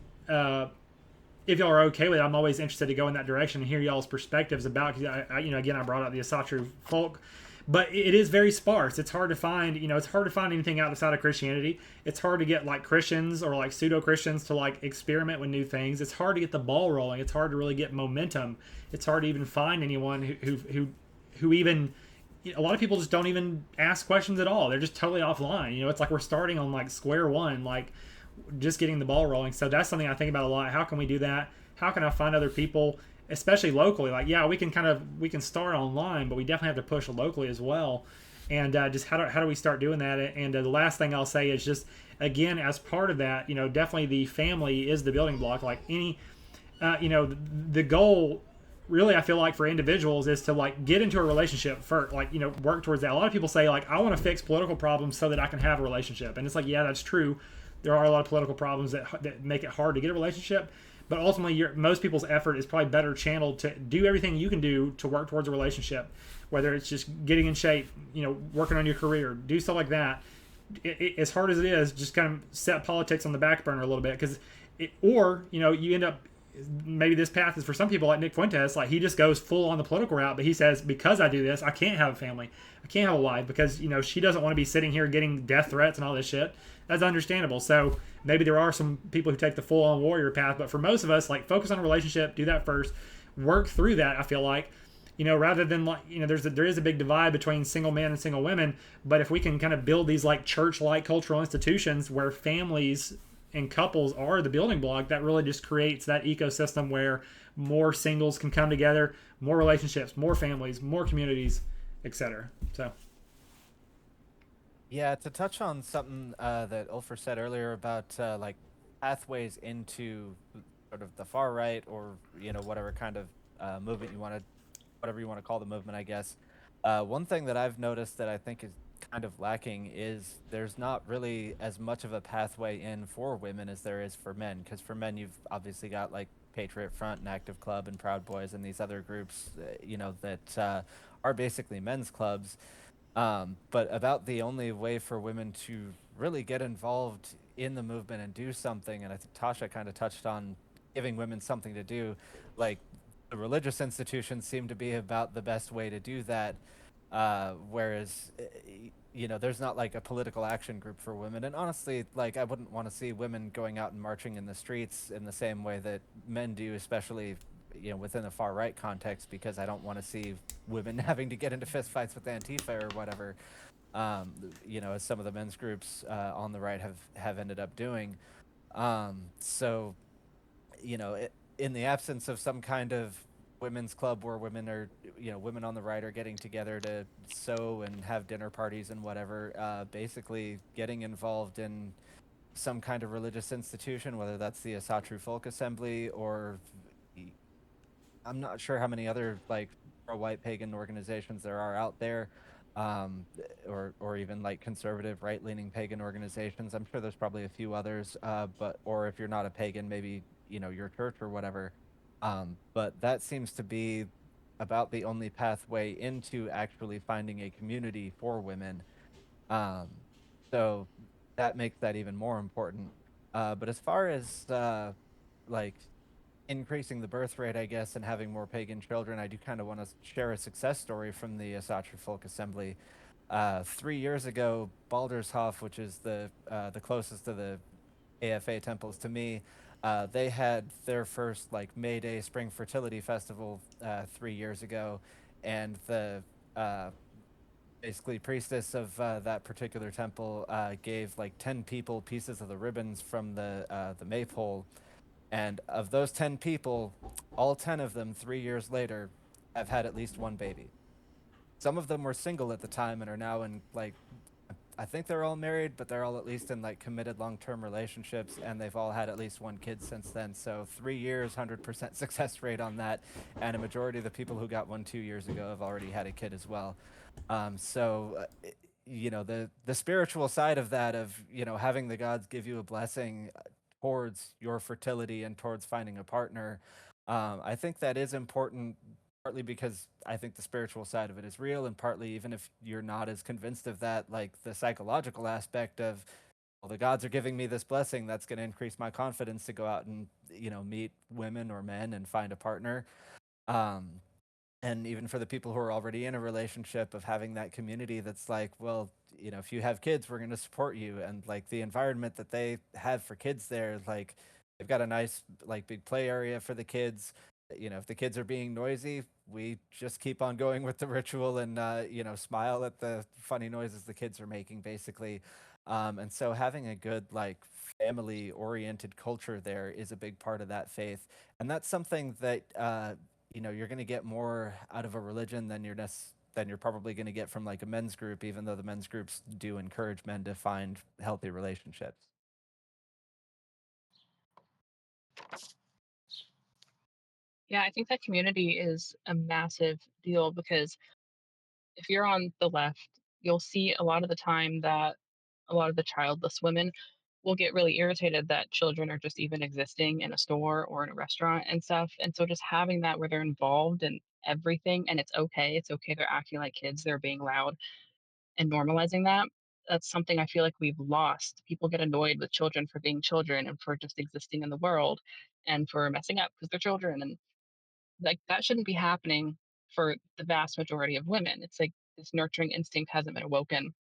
If y'all are okay with it, I'm always interested to go in that direction and hear y'all's perspectives about. Again, I brought up the Asatru folk, but it is very sparse. It's hard to find. It's hard to find anything outside of Christianity. It's hard to get like Christians or like pseudo Christians to like experiment with new things. It's hard to get the ball rolling. It's hard to really get momentum. It's hard to even find anyone who even. A lot of people just don't even ask questions at all. They're just totally offline. It's like we're starting on like square one, like. Just getting the ball rolling. So that's something I think about a lot. How can we do that? How can I find other people, especially locally? Like, yeah, we can start online, but we definitely have to push locally as well. And just how do we start doing that? And the last thing I'll say is just, again, as part of that, definitely the family is the building block. Like any, the goal really I feel like for individuals is to like get into a relationship first, like, work towards that. A lot of people say like, I want to fix political problems so that I can have a relationship. And it's like, yeah, that's true. There are a lot of political problems that make it hard to get a relationship, but ultimately most people's effort is probably better channeled to do everything you can do to work towards a relationship, whether it's just getting in shape, working on your career, do stuff like that. As hard as it is, just kind of set politics on the back burner a little bit, because you end up, maybe this path is for some people like Nick Fuentes, like he just goes full on the political route, but he says, because I do this, I can't have a family, I can't have a wife, because she doesn't want to be sitting here getting death threats and all this shit. That's understandable. So maybe there are some people who take the full-on warrior path, but for most of us, like focus on a relationship, do that first, work through that. I feel like, rather than like, there is a big divide between single men and single women, but if we can kind of build these like church-like cultural institutions where families and couples are the building block, that really just creates that ecosystem where more singles can come together, more relationships, more families, more communities, etc. So. Yeah, to touch on something that Ulfer said earlier about like pathways into sort of the far right, or whatever kind of movement whatever you want to call the movement, I guess. One thing that I've noticed that I think is kind of lacking is there's not really as much of a pathway in for women as there is for men. Because for men, you've obviously got like Patriot Front and Active Club and Proud Boys and these other groups, that are basically men's clubs. But about the only way for women to really get involved in the movement and do something, and I think Tasha kind of touched on giving women something to do, like the religious institutions seem to be about the best way to do that, whereas there's not like a political action group for women. And honestly, like I wouldn't want to see women going out and marching in the streets in the same way that men do, especially within the far right context, because I don't want to see women having to get into fistfights with Antifa or whatever. Um, as some of the men's groups on the right have ended up doing. So, in the absence of some kind of women's club where women on the right are getting together to sew and have dinner parties and whatever, basically getting involved in some kind of religious institution, whether that's the Asatru Folk Assembly or I'm not sure how many other like pro-white pagan organizations there are out there, um, or even like conservative right-leaning pagan organizations. I'm sure there's probably a few others, but or if you're not a pagan, maybe your church or whatever. But that seems to be about the only pathway into actually finding a community for women. Um, so that makes that even more important. But as far as like increasing the birth rate, I guess, and having more pagan children, I do kind of want to share a success story from the Asatru Folk Assembly. 3 years ago, Baldershof, which is the closest to the AFA temples to me, they had their first like May Day Spring Fertility Festival 3 years ago, and the uh, basically priestess of that particular temple gave like 10 people pieces of the ribbons from the maypole, and of those 10 people, all 10 of them 3 years later have had at least one baby. Some of them were single at the time and are now in like I think they're all married, but they're all at least in like committed long-term relationships, and they've all had at least one kid since then. So 3 years, 100% success rate on that, and a majority of the people who got one 2 years ago have already had a kid as well. The spiritual side of that, of having the gods give you a blessing towards your fertility and towards finding a partner, I think that is important, partly because I think the spiritual side of it is real, and partly, even if you're not as convinced of that, like the psychological aspect of, well, the gods are giving me this blessing, that's going to increase my confidence to go out and meet women or men and find a partner. um, and even for the people who are already in a relationship, of having that community that's like, well, if you have kids, we're going to support you. And like the environment that they have for kids there, like they've got a nice like big play area for the kids. If the kids are being noisy, we just keep on going with the ritual and smile at the funny noises the kids are making, basically. And so having a good like family oriented culture there is a big part of that faith, and that's something that you're going to get more out of a religion than you're probably going to get from like a men's group, even though the men's groups do encourage men to find healthy relationships. Yeah, I think that community is a massive deal because if you're on the left, you'll see a lot of the time that a lot of the childless women will get really irritated that children are just even existing in a store or in a restaurant and stuff. And so just having that where they're involved in everything and it's okay. It's okay. They're acting like kids. They're being loud and normalizing that. That's something I feel like we've lost. People get annoyed with children for being children and for just existing in the world and for messing up because they're children. And like that shouldn't be happening for the vast majority of women. It's like this nurturing instinct hasn't been awoken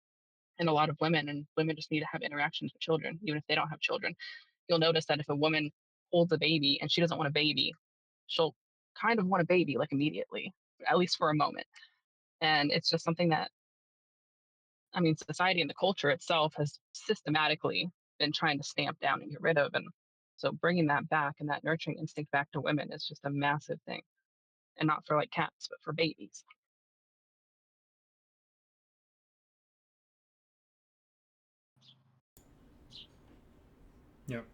in a lot of women, and women just need to have interactions with children, even if they don't have children. You'll notice that if a woman holds a baby and she doesn't want a baby, she'll kind of want a baby like immediately, at least for a moment. And it's just something that, I mean, society and the culture itself has systematically been trying to stamp down and get rid of. And so bringing that back and that nurturing instinct back to women is just a massive thing. And not for like cats, but for babies. Yep.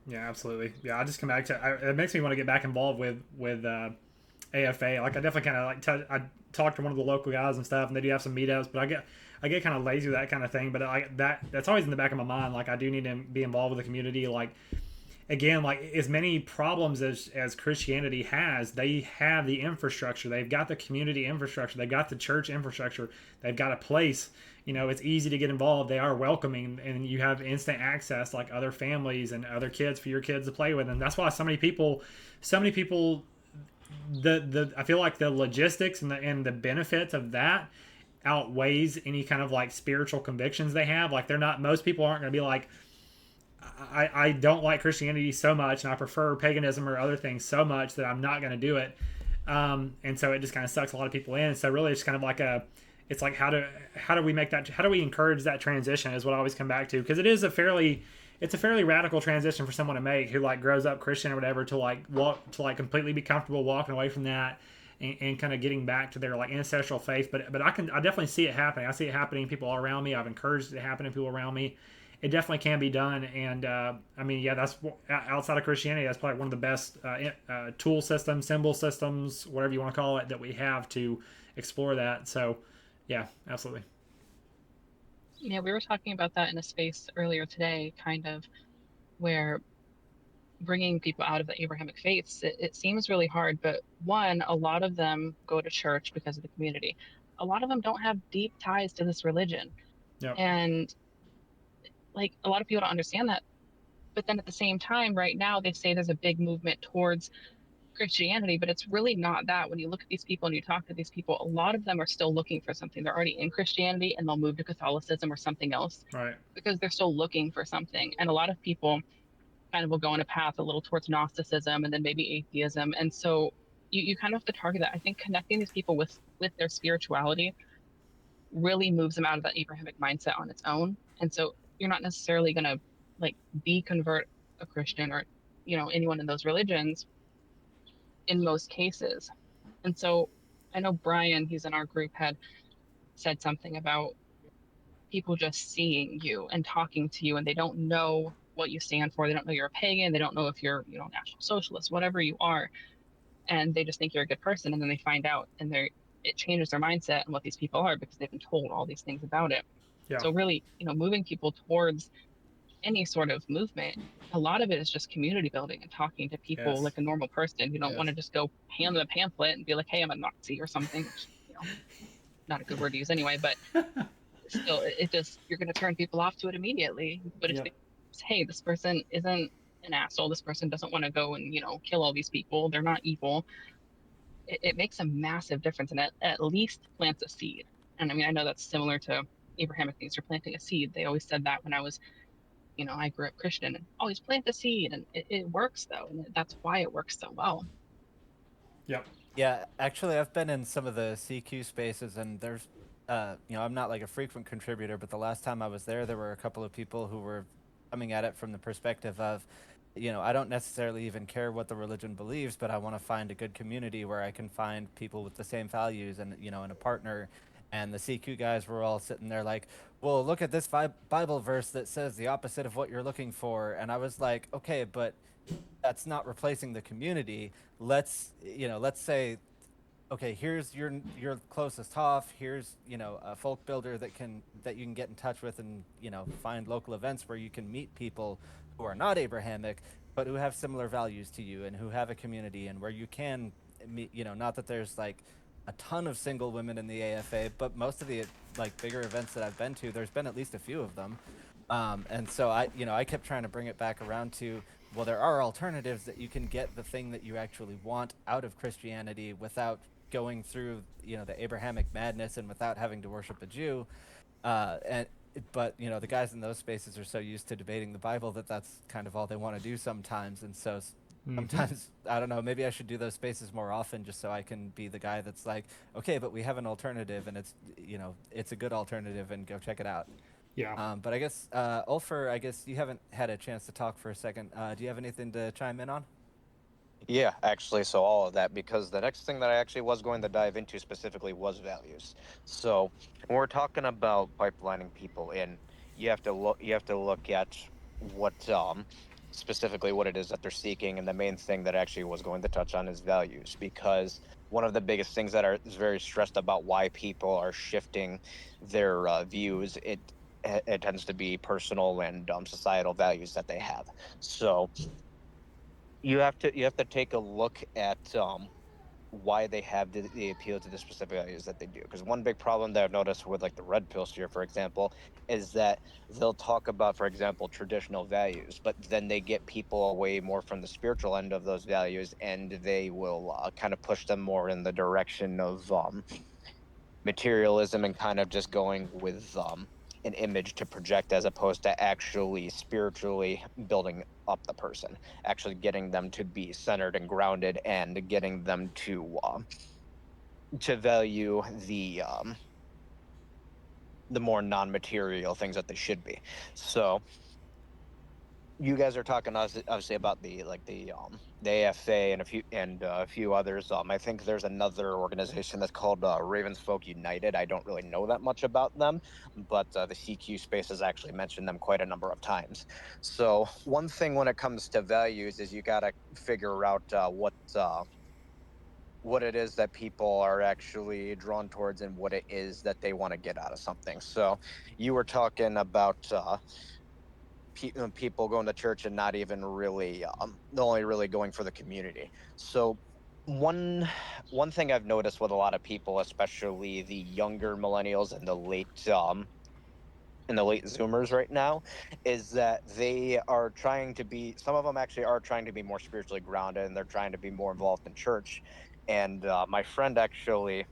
Yeah, absolutely. Yeah, I just come back to it makes me want to get back involved with AFA. Like I definitely kind of I talked to one of the local guys and stuff, and they do have some meetups, but I get kind of lazy with that kind of thing. But that's always in the back of my mind. Like I do need to be involved with the community. Like again, like as many problems as Christianity has, they have the infrastructure. They've got the community infrastructure. They've got the church infrastructure. They've got a place. It's easy to get involved. They are welcoming, and you have instant access, like other families and other kids for your kids to play with. And that's why so many people, the I feel like the logistics and the benefits of that outweighs any kind of like spiritual convictions they have. Like they're not most people aren't going to be like, I don't like Christianity so much, and I prefer paganism or other things so much that I'm not going to do it. And so it just kind of sucks a lot of people in. So really, it's kind of like it's like how do we make that? How do we encourage that transition? Is what I always come back to, because it's a fairly radical transition for someone to make who like grows up Christian or whatever, to like walk to like completely be comfortable walking away from that and kind of getting back to their like ancestral faith. But I definitely see it happening. I see it happening in people all around me. I've encouraged it to happen in people around me. It definitely can be done. And I mean, yeah, that's outside of Christianity, that's probably one of the best tool systems, symbol systems, whatever you want to call it, that we have to explore that. So yeah, absolutely. Yeah, we were talking about that in a space earlier today, kind of where bringing people out of the Abrahamic faiths, it seems really hard, but one, a lot of them go to church because of the community. A lot of them don't have deep ties to this religion. Yep. And like a lot of people don't understand that. But then at the same time, right now, they say there's a big movement towards Christianity, but it's really not that. When you look at these people and you talk to these people, a lot of them are still looking for something. They're already in Christianity and they'll move to Catholicism or something else Right. because they're still looking for something. And a lot of people kind of will go on a path a little towards Gnosticism and then maybe atheism. And so you kind of have to target that. I think connecting these people with their spirituality really moves them out of that Abrahamic mindset on its own. And so you're not necessarily going to like deconvert a Christian or, anyone in those religions in most cases. And so I know Brian, he's in our group, had said something about people just seeing you and talking to you, and they don't know what you stand for. They don't know you're a pagan. They don't know if you're, National Socialist, whatever you are, and they just think you're a good person. And then they find out, and it changes their mindset and what these people are because they've been told all these things about it. Yeah. So really, moving people towards any sort of movement, a lot of it is just community building and talking to people Yes. like a normal person. You don't Yes. want to just go hand them a pamphlet and be like, "Hey, I'm a Nazi" or something, which not a good word to use anyway. But still, it just you're going to turn people off to it immediately. But if Yep. they say, "Hey, this person isn't an asshole. This person doesn't want to go and kill all these people. They're not evil." It makes a massive difference, and at least plants a seed. And I mean, I know that's similar to Abrahamic things. You're planting a seed. They always said that when I grew up Christian, and always plant the seed, and it works though, and that's why it works so well. Yep. Yeah, actually, I've been in some of the CQ spaces, and there's, I'm not like a frequent contributor, but the last time I was there were a couple of people who were coming at it from the perspective of, I don't necessarily even care what the religion believes, but I want to find a good community where I can find people with the same values and, and a partner. And the CQ guys were all sitting there like, well, look at this Bible verse that says the opposite of what you're looking for. And I was like, okay, but that's not replacing the community. Let's say, okay, here's your closest Hoff. Here's a folk builder that you can get in touch with, and find local events where you can meet people who are not Abrahamic but who have similar values to you and who have a community, and where you can meet. Not that there's like a ton of single women in the AFA, but most of the like bigger events that I've been to, there's been at least a few of them. And so I kept trying to bring it back around to, well, there are alternatives that you can get the thing that you actually want out of Christianity without going through, the Abrahamic madness and without having to worship a Jew. But the guys in those spaces are so used to debating the Bible that that's kind of all they want to do sometimes. And so sometimes, I don't know, maybe I should do those spaces more often just so I can be the guy that's like, okay, but we have an alternative, and it's a good alternative, and go check it out. Yeah. But I guess, Ulfer, I guess you haven't had a chance to talk for a second. Do you have anything to chime in on? Yeah, actually, so all of that, because the next thing that I actually was going to dive into specifically was values. So when we're talking about pipelining people in, you have to look at what specifically what it is that they're seeking, and the main thing that I actually was going to touch on is values, because one of the biggest things that is very stressed about why people are shifting their views, it tends to be personal and societal values that they have. So you have to take a look at why they have the appeal to the specific values that they do. Because one big problem that I've noticed with like the red pill sphere, for example, is that they'll talk about, for example, traditional values, but then they get people away more from the spiritual end of those values, and they will kind of push them more in the direction of materialism, and kind of just going with an image to project, as opposed to actually spiritually building up the person, actually getting them to be centered and grounded, and getting them to value the more non-material things that they should be. So you guys are talking obviously about the AFA and a few others. I think there's another organization that's called Ravensfolk United. I don't really know that much about them, but the CQ space has actually mentioned them quite a number of times. So one thing when it comes to values is you got to figure out what it is that people are actually drawn towards and what it is that they want to get out of something. So you were talking about people going to church and not even really only really going for the community. So one thing I've noticed with a lot of people, especially the younger millennials and the late Zoomers right now, is that they are trying to be, some of them actually are trying to be more spiritually grounded, and they're trying to be more involved in church. And my friend actually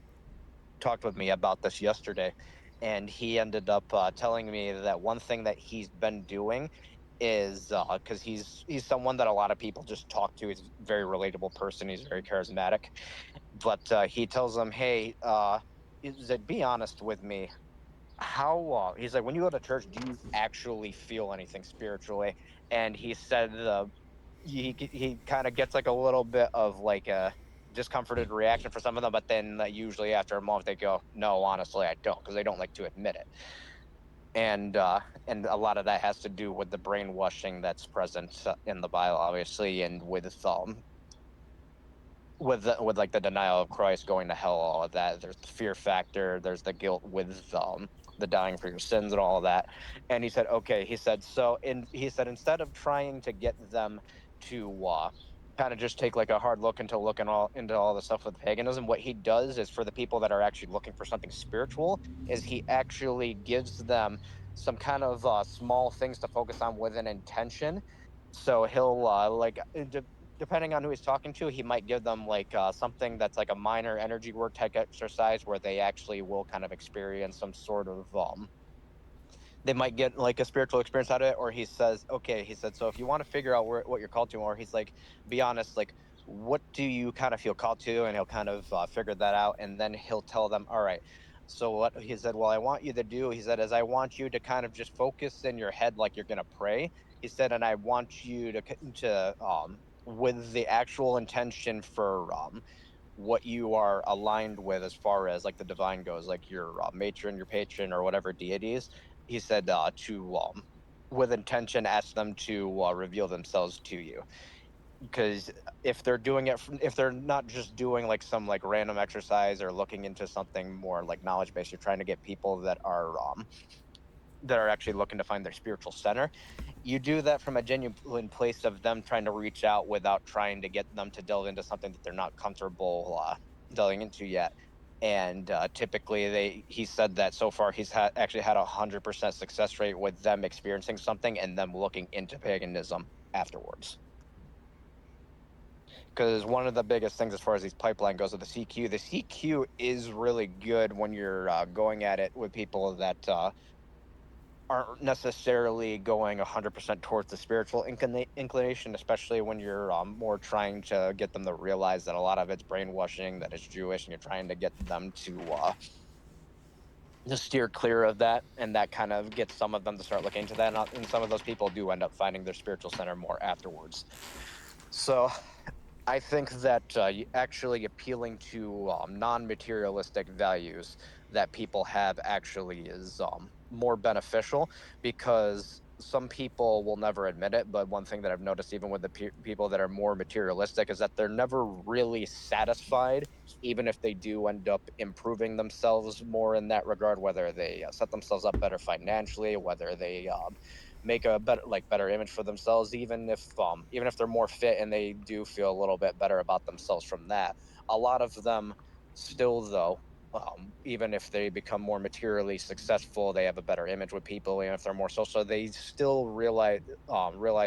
talked with me about this yesterday, and he ended up telling me that one thing that he's been doing is because he's someone that a lot of people just talk to. He's a very relatable person. He's very charismatic, but he tells them, "Hey, be honest with me. How he's like, when you go to church, do you actually feel anything spiritually?" And he said he kind of gets like a little bit of like a discomforted reaction for some of them, but then usually after a month they go, "No, honestly, I don't," because they don't like to admit it. And a lot of that has to do with the brainwashing that's present in the Bible, obviously, and with like the denial of Christ, going to hell, all of that. There's the fear factor, there's the guilt with the dying for your sins and all of that. And he said, okay, he said instead of trying to get them to kind of just take like a hard look into all the stuff with paganism, what he does is, for the people that are actually looking for something spiritual, is he actually gives them some kind of small things to focus on with an intention. So he'll depending on who he's talking to, he might give them like something that's like a minor energy work type exercise, where they actually will kind of experience some sort of they might get like a spiritual experience out of it. Or he says, okay, he said, so if you want to figure out what you're called to, or he's like, be honest, like, what do you kind of feel called to? And he'll kind of figure that out, and then he'll tell them, all right, so what he said, well, I want you to do, he said, is I want you to kind of just focus in your head like you're gonna pray. He said, and I want you to with the actual intention for what you are aligned with, as far as like the divine goes, like your matron, your patron, or whatever deities. He said to with intention, ask them to reveal themselves to you. Because if they're doing it if they're not just doing like some like random exercise or looking into something more like knowledge based, you're trying to get people that are actually looking to find their spiritual center. You do that from a genuine place of them trying to reach out without trying to get them to delve into something that they're not comfortable delving into yet. And typically, he said that so far he's actually had 100% success rate with them experiencing something and them looking into paganism afterwards. Because one of the biggest things as far as these pipeline goes with the CQ is really good when you're going at it with people that aren't necessarily going 100% towards the spiritual inclination, especially when you're more trying to get them to realize that a lot of it's brainwashing, that it's Jewish, and you're trying to get them to steer clear of that. And that kind of gets some of them to start looking into that. And some of those people do end up finding their spiritual center more afterwards. So I think that actually appealing to non-materialistic values that people have actually is more beneficial, because some people will never admit it. But one thing that I've noticed, even with the people that are more materialistic, is that they're never really satisfied, even if they do end up improving themselves more in that regard, whether they set themselves up better financially, whether they make a better image for themselves, even if they're more fit and they do feel a little bit better about themselves from that. A lot of them still, though, even if they become more materially successful, they have a better image with people, and if they're more social, they still realize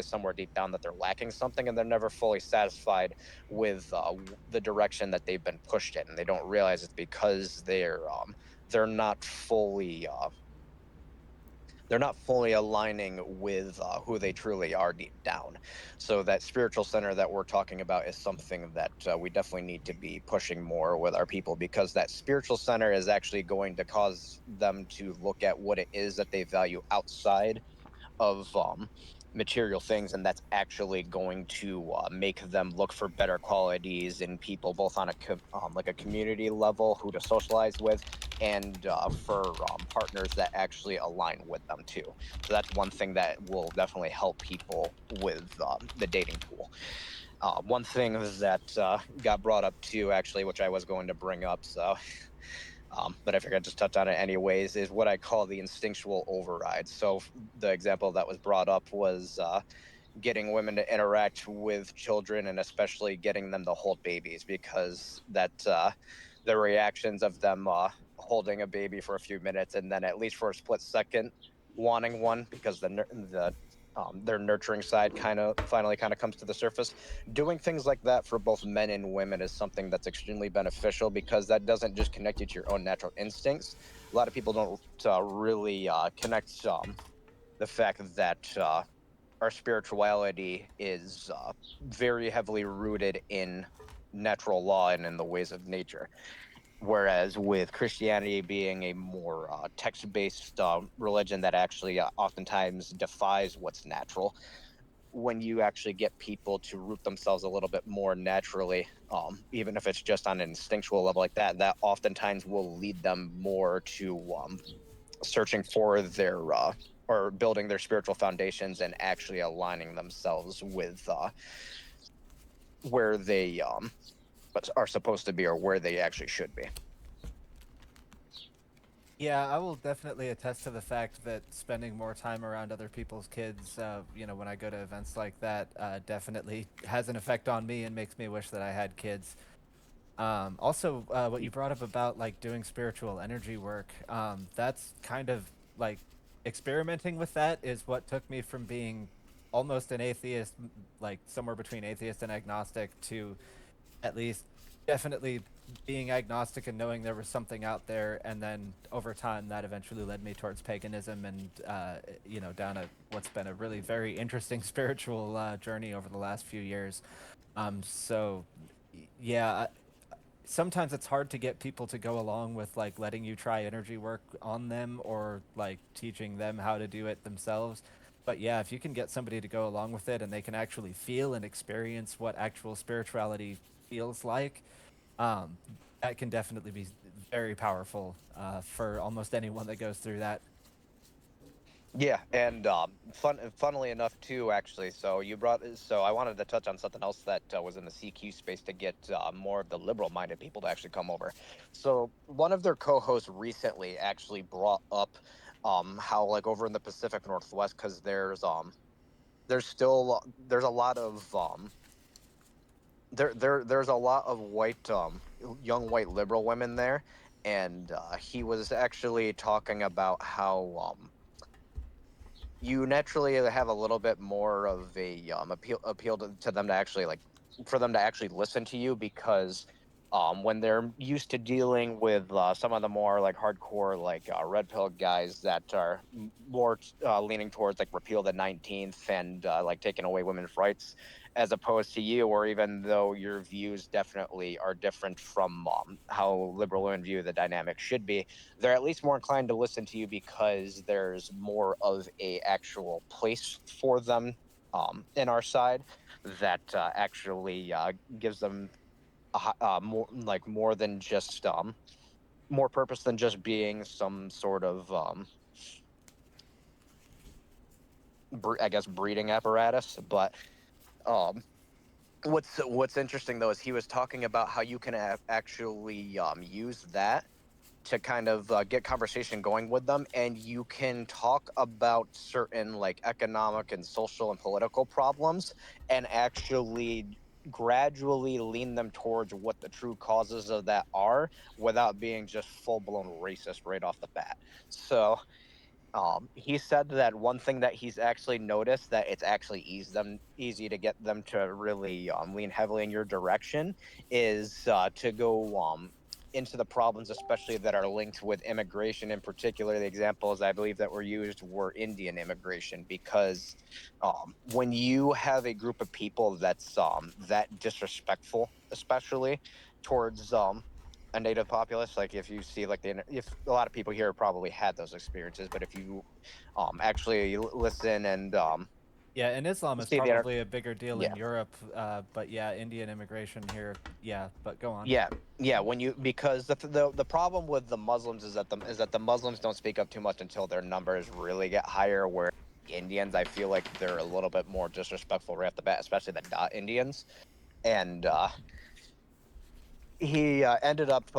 somewhere deep down that they're lacking something, and they're never fully satisfied with the direction that they've been pushed in. And they don't realize it's because they're not fully they're not fully aligning with who they truly are deep down. So that spiritual center that we're talking about is something that we definitely need to be pushing more with our people, because that spiritual center is actually going to cause them to look at what it is that they value outside of material things, and that's actually going to make them look for better qualities in people, both on like a community level, who to socialize with, and for partners that actually align with them too. So that's one thing that will definitely help people with the dating pool. One thing that got brought up too, actually, which I was going to bring up, so but I figured I'd just touch on it anyways, is what I call the instinctual override. So the example that was brought up was getting women to interact with children, and especially getting them to hold babies, because that the reactions of them holding a baby for a few minutes, and then at least for a split second wanting one, because their nurturing side finally comes to the surface. Doing things like that for both men and women is something that's extremely beneficial, because that doesn't just connect you to your own natural instincts. A lot of people don't really connect the fact that our spirituality is very heavily rooted in natural law and in the ways of nature. Whereas with Christianity being a more text-based religion that actually oftentimes defies what's natural, when you actually get people to root themselves a little bit more naturally, even if it's just on an instinctual level like that, that oftentimes will lead them more to searching for their or building their spiritual foundations, and actually aligning themselves with where they are supposed to be, or where they actually should be. Yeah, I will definitely attest to the fact that spending more time around other people's kids, when I go to events like that, definitely has an effect on me and makes me wish that I had kids. Also, what you brought up about like doing spiritual energy work, that's kind of like experimenting with that is what took me from being almost an atheist, like somewhere between atheist and agnostic, to at least definitely being agnostic and knowing there was something out there. And then over time, that eventually led me towards paganism and, down what's been a really very interesting spiritual journey over the last few years. So, yeah, sometimes it's hard to get people to go along with like letting you try energy work on them, or like teaching them how to do it themselves. But yeah, if you can get somebody to go along with it and they can actually feel and experience what actual spirituality feels like, um, that can definitely be very powerful for almost anyone that goes through that. Yeah, and funnily enough, too, actually. So I wanted to touch on something else that was in the CQ space to get more of the liberal-minded people to actually come over. So one of their co-hosts recently actually brought up how, like, over in the Pacific Northwest, because there's a lot of there's a lot of white young white liberal women there, and he was actually talking about how you naturally have a little bit more of a appeal to them to actually, like, for them to actually listen to you, because when they're used to dealing with some of the more like hardcore, like red pill guys that are more leaning towards like repeal the 19th, and like taking away women's rights, as opposed to you, or even though your views definitely are different from how liberal women view the dynamic should be, they're at least more inclined to listen to you, because there's more of a actual place for them in our side, that actually gives them more than just more purpose than just being some sort of I guess breeding apparatus. But um, what's interesting though is he was talking about how you can actually use that to kind of get conversation going with them, and you can talk about certain like economic and social and political problems, and actually gradually lean them towards what the true causes of that are, without being just full-blown racist right off the bat. So he said that one thing that he's actually noticed, that it's actually easy to get them to really lean heavily in your direction, is to go into the problems, especially that are linked with immigration. In particular, the examples I believe that were used were Indian immigration, because when you have a group of people that's that disrespectful, especially towards a native populace, like if you see like if a lot of people here probably had those experiences, but if you actually listen and Yeah, in Islam, it's see the probably a bigger deal in yeah. Europe, but yeah, Indian immigration here, yeah. But go on. Yeah, when you because the problem with the Muslims is that the Muslims don't speak up too much until their numbers really get higher. Where Indians, I feel like they're a little bit more disrespectful right off the bat, especially the Dot Indians. And he ended up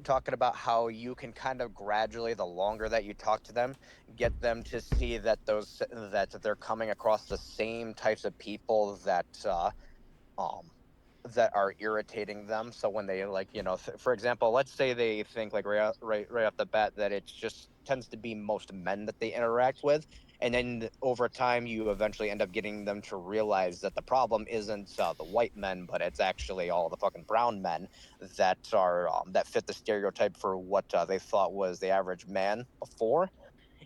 talking about how you can kind of gradually, the longer that you talk to them, get them to see that they're coming across the same types of people um that are irritating them. So when they like, for example, let's say they think like right off the bat that it just tends to be most men that they interact with, and then over time you eventually end up getting them to realize that the problem isn't the white men, but it's actually all the fucking brown men that fit the stereotype for what they thought was the average man before.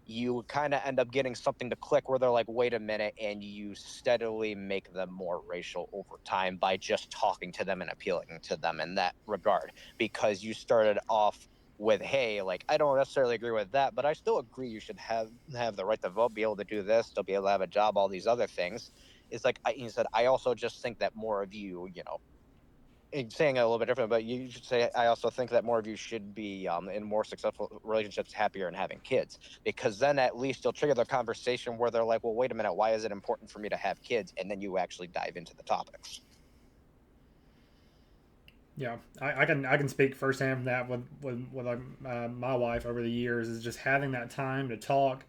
You kind of end up getting something to click where they're like, wait a minute, and you steadily make them more racial over time by just talking to them and appealing to them in that regard. Because you started off with, hey, like, I don't necessarily agree with that, but I still agree you should have the right to vote, be able to do this, still be able to have a job, all these other things. It's like he said, I also just think that more of you, saying it a little bit different, but you should say, I also think that more of you should be in more successful relationships, happier, and having kids, because then at least you'll trigger the conversation where they're like, well, wait a minute, why is it important for me to have kids? And then you actually dive into the topics. Yeah, I can speak firsthand from that with my wife over the years, is just having that time to talk.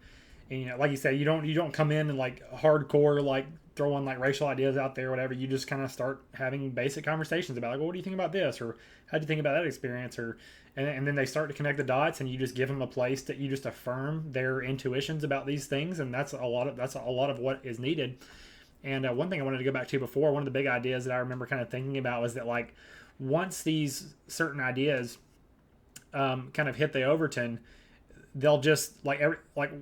And like you said, you don't come in and like hardcore like throwing like racial ideas out there or whatever. You just kind of start having basic conversations about like, well, what do you think about this, or how do you think about that experience, or and then they start to connect the dots, and you just give them a place that you just affirm their intuitions about these things, and that's a lot of what is needed. And one thing I wanted to go back to before, one of the big ideas that I remember kind of thinking about was that like once these certain ideas kind of hit the Overton, they'll just like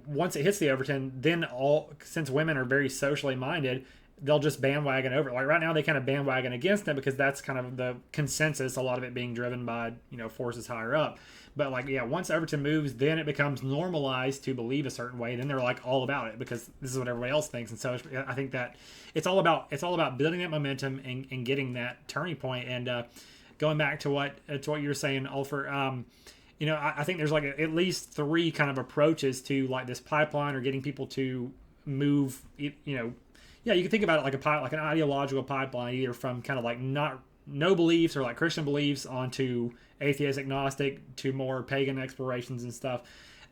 once it hits the Overton, then all since women are very socially minded, they'll just bandwagon over. Like right now, they kind of bandwagon against it because that's kind of the consensus. A lot of it being driven by forces higher up. But like yeah, once Everton moves, then it becomes normalized to believe a certain way. Then they're like all about it because this is what everybody else thinks. And so I think that it's all about building that momentum and getting that turning point. And going back to what you were saying, Ulfer. I think there's like at least three kind of approaches to like this pipeline or getting people to move. Yeah, you can think about it like an ideological pipeline, either from kind of like no beliefs or like Christian beliefs onto atheist, agnostic, to more pagan explorations and stuff.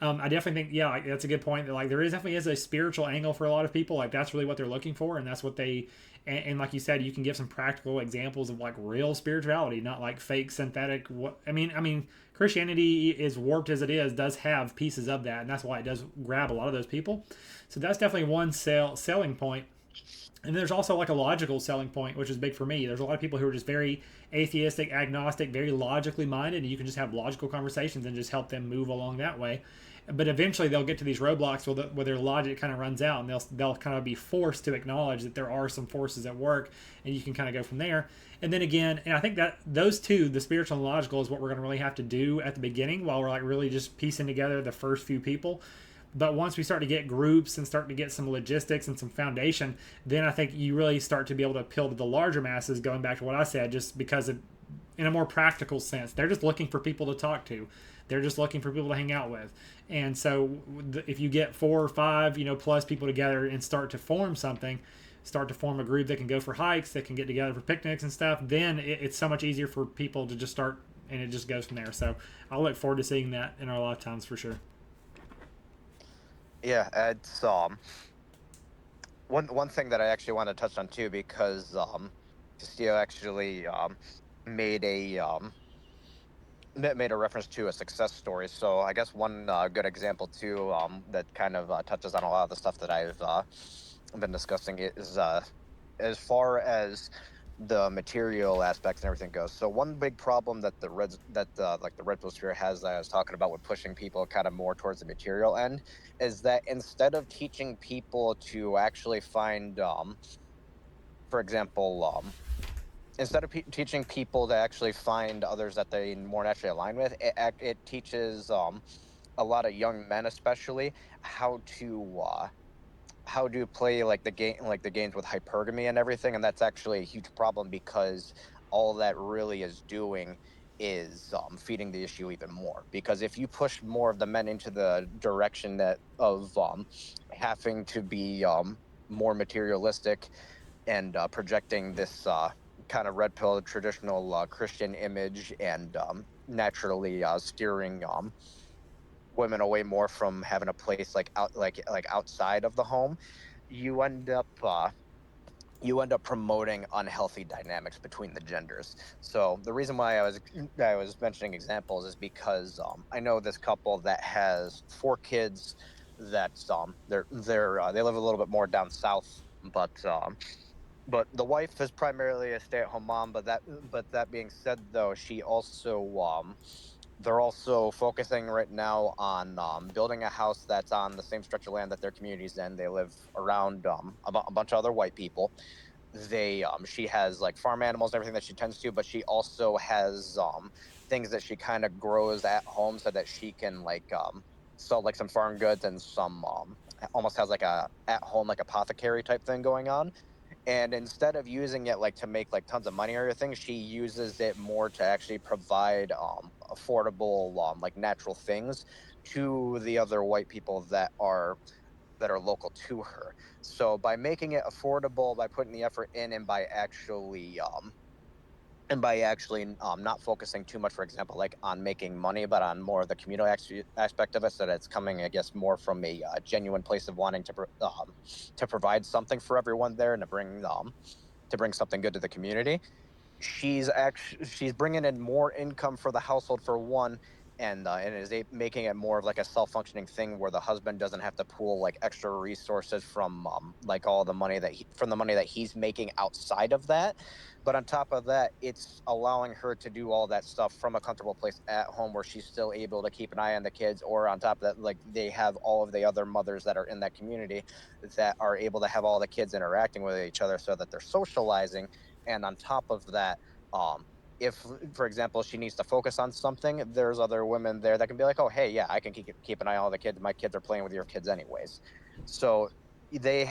I definitely think, yeah, like, that's a good point. That like there definitely is a spiritual angle for a lot of people. Like that's really what they're looking for, and that's what they. And like you said, you can give some practical examples of like real spirituality, not like fake synthetic. What I mean, Christianity, is warped as it is, does have pieces of that, and that's why it does grab a lot of those people. So that's definitely one selling point. And there's also like a logical selling point, which is big for me. There's a lot of people who are just very atheistic, agnostic, very logically minded, and you can just have logical conversations and just help them move along that way. But eventually they'll get to these roadblocks where their logic kind of runs out, and they'll kind of be forced to acknowledge that there are some forces at work, and you can kind of go from there. And then again, and I think that those two, the spiritual and logical, is what we're going to really have to do at the beginning while we're like really just piecing together the first few people. But once we start to get groups and start to get some logistics and some foundation, then I think you really start to be able to appeal to the larger masses, going back to what I said, just because in a more practical sense, they're just looking for people to talk to. They're just looking for people to hang out with. And so if you get 4 or 5, plus people together and start to form something, start to form a group that can go for hikes, that can get together for picnics and stuff, then it's so much easier for people to just start, and it just goes from there. So I look forward to seeing that in our lifetimes for sure. Yeah, it's one thing that I actually want to touch on too, because Castillo actually made a made a reference to a success story. So I guess one good example too that kind of touches on a lot of the stuff that I've been discussing is as far as the material aspects and everything goes. So one big problem that the red pill sphere has that I was talking about with pushing people kind of more towards the material end is that instead of teaching people to actually find for example instead of teaching people to actually find others that they more naturally align with, it teaches a lot of young men especially how to play like the games with hypergamy and everything, and that's actually a huge problem because all that really is doing is feeding the issue even more. Because if you push more of the men into the direction that of having to be more materialistic and projecting this kind of red pill traditional Christian image and naturally steering women away more from having a place like outside of the home, you end up promoting unhealthy dynamics between the genders. So the reason why I was mentioning examples is because I know this couple that has 4 kids that they live a little bit more down south, but the wife is primarily a stay-at-home mom. But that being said, though, she also they're also focusing right now on building a house that's on the same stretch of land that their community's in. They live around a bunch of other white people. She has like farm animals and everything that she tends to, but she also has things that she kind of grows at home so that she can sell like some farm goods and some almost has like a at home like apothecary type thing going on. And instead of using it like to make like tons of money or anything, she uses it more to actually provide affordable like natural things to the other white people that are local to her. So by making it affordable, by putting the effort in, and by actually not focusing too much, for example, like on making money, but on more of the communal aspect of it, so that it's coming, I guess, more from a genuine place of wanting to provide something for everyone there and to bring something good to the community. She's bringing in more income for the household for one, and making it more of like a self-functioning thing where the husband doesn't have to pool like extra resources from like all the money from the money that he's making outside of that. But on top of that, it's allowing her to do all that stuff from a comfortable place at home where she's still able to keep an eye on the kids. Or on top of that, like they have all of the other mothers that are in that community that are able to have all the kids interacting with each other so that they're socializing. And on top of that, um, if, for example, she needs to focus on something, there's other women there that can be like, "Oh, hey, yeah, I can keep an eye on all the kids. My kids are playing with your kids anyways." So they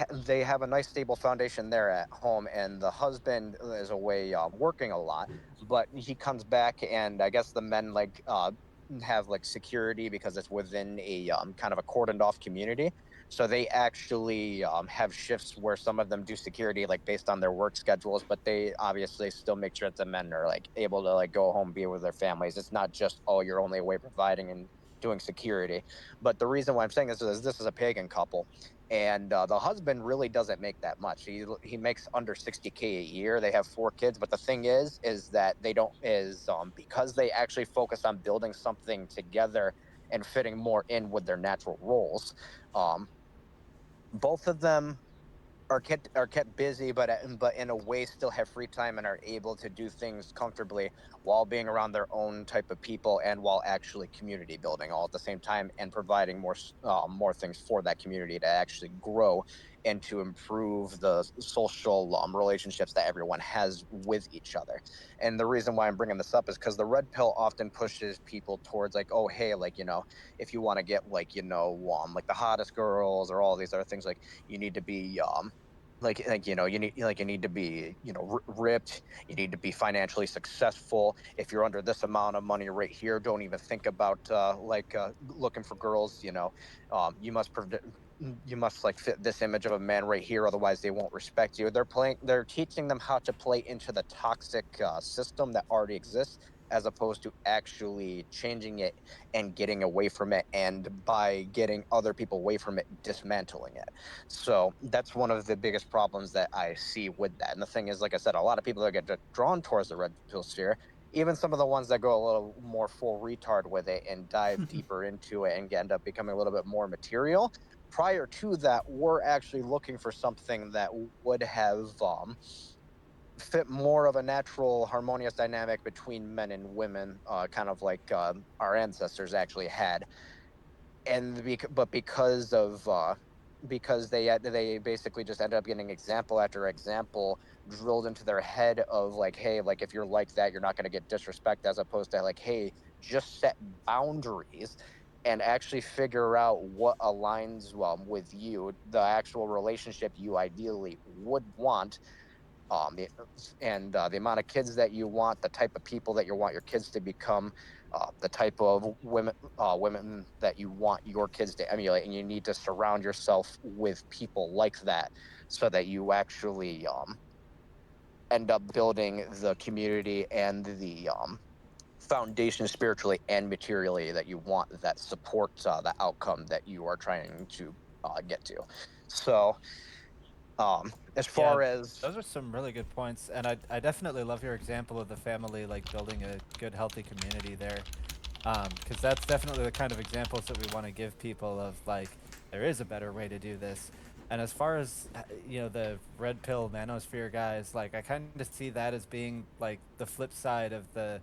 have a nice stable foundation there at home, and the husband is away working a lot, but he comes back, and I guess the men have like security because it's within a kind of a cordoned off community. So they actually have shifts where some of them do security like based on their work schedules, but they obviously still make sure that the men are like able to like go home, be with their families. It's not just, oh, you're only away providing and doing security. But the reason why I'm saying this is a pagan couple, and the husband really doesn't make that much. He makes under 60K a year. They have 4 kids, but the thing is that they don't is because they actually focus on building something together and fitting more in with their natural roles. Um, Both of them are kept busy, but in a way still have free time and are able to do things comfortably while being around their own type of people and while actually community building all at the same time and providing more things for that community to actually grow and to improve the social relationships that everyone has with each other. And the reason why I'm bringing this up is because the red pill often pushes people towards like, oh, hey, like, if you want to get like the hottest girls or all these other things, like you need to be you need to be ripped. You need to be financially successful. If you're under this amount of money right here, don't even think about looking for girls. You must you must like fit this image of a man right here, otherwise they won't respect you. They're teaching them how to play into the toxic system that already exists, as opposed to actually changing it and getting away from it, and by getting other people away from it, dismantling it. So that's one of the biggest problems that I see with that. And the thing is, like I said, a lot of people that get drawn towards the red pill sphere, even some of the ones that go a little more full retard with it and dive deeper into it and end up becoming a little bit more material, prior to that, were actually looking for something that would have fit more of a natural harmonious dynamic between men and women, kind of like our ancestors actually had. And but because they basically just ended up getting example after example drilled into their head of like, hey, like if you're like that, you're not going to get disrespect, as opposed to like, hey, just set boundaries and actually figure out what aligns with you, the actual relationship you ideally would want, the, and the amount of kids that you want, the type of people that you want your kids to become, the type of women that you want your kids to emulate, and you need to surround yourself with people like that so that you actually end up building the community and the foundation spiritually and materially that you want, that supports the outcome that you are trying to get to. So as Yeah, far as those are some really good points, and I definitely love your example of the family, like building a good, healthy community there, because that's definitely the kind of examples that we want to give people of like there is a better way to do this. And as far as the red pill manosphere guys, like I kind of see that as being like the flip side of the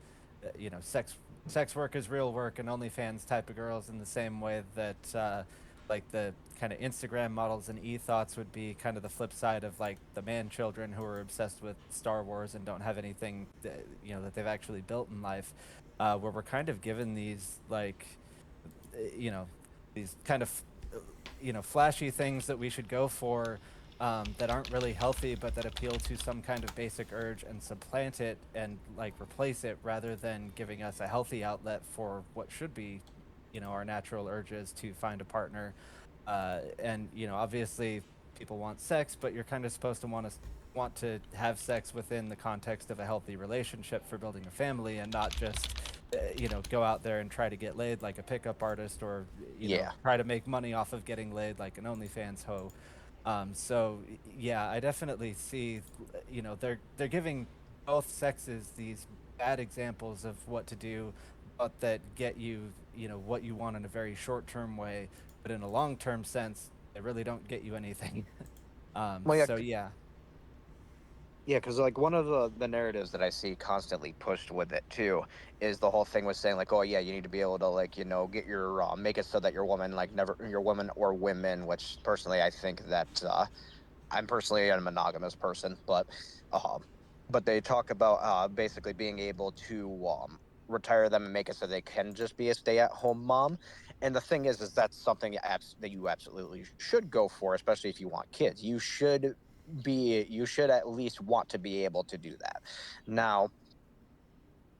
sex work is real work and OnlyFans type of girls, in the same way that like the kind of Instagram models and e-thoughts would be kind of the flip side of like the man children who are obsessed with Star Wars and don't have anything that they've actually built in life, where we're kind of given these like you know these kind of flashy things that we should go for, that aren't really healthy but that appeal to some kind of basic urge and supplant it and like replace it, rather than giving us a healthy outlet for what should be our natural urges to find a partner. And obviously people want sex, but you're kind of supposed to want to have sex within the context of a healthy relationship for building a family, and not just go out there and try to get laid like a pickup artist, or yeah. try to make money off of getting laid like an OnlyFans hoe. So yeah, I definitely see they're giving both sexes these bad examples of what to do, but that get you what you want in a very short term way, but in a long term sense, they really don't get you anything. Well, yeah, So yeah. yeah, because like one of the narratives that I see constantly pushed with it too is the whole thing with saying like, oh yeah, you need to be able to like get your make it so that your woman like never your woman or women, which personally I think that I'm personally a monogamous person, um, but they talk about basically being able to retire them and make it so they can just be a stay-at-home mom. And the thing is that's something that you absolutely should go for, especially if you want kids. You should at least want to be able to do that. Now,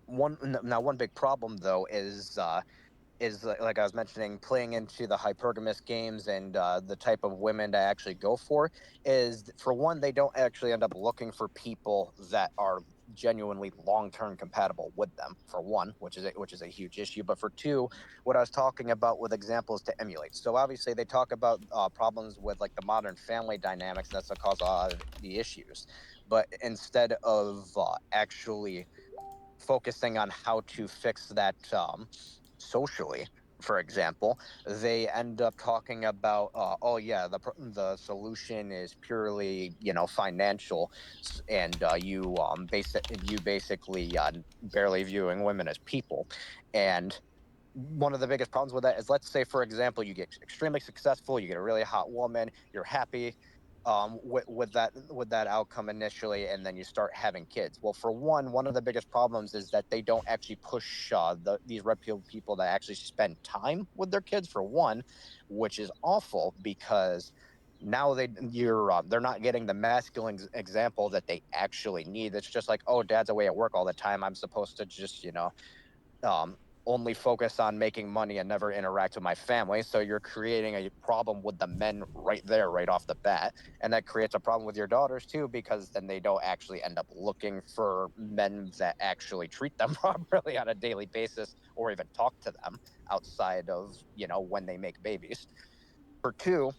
one big problem though is like I was mentioning, playing into the hypergamous games and the type of women to actually go for is, for one, they don't actually end up looking for people that are genuinely long-term compatible with them, for one, which is a huge issue. But for two, what I was talking about with examples to emulate. So obviously they talk about problems with like the modern family dynamics, and that's what cause a lot of the issues. But instead of actually focusing on how to fix that socially, for example, they end up talking about, oh yeah, the solution is purely financial, and you basically barely viewing women as people. And one of the biggest problems with that is, let's say for example, you get extremely successful, you get a really hot woman, you're happy with that outcome initially, and then you start having kids. Well, for one of the biggest problems is that they don't actually push these red pill people to actually spend time with their kids, for one, which is awful, because now they're not getting the masculine example that they actually need. It's just like, oh, dad's away at work all the time, I'm supposed to just um, only focus on making money and never interact with my family. So you're creating a problem with the men right there, right off the bat. And that creates a problem with your daughters too, because then they don't actually end up looking for men that actually treat them properly on a daily basis, or even talk to them outside of, when they make babies. For two,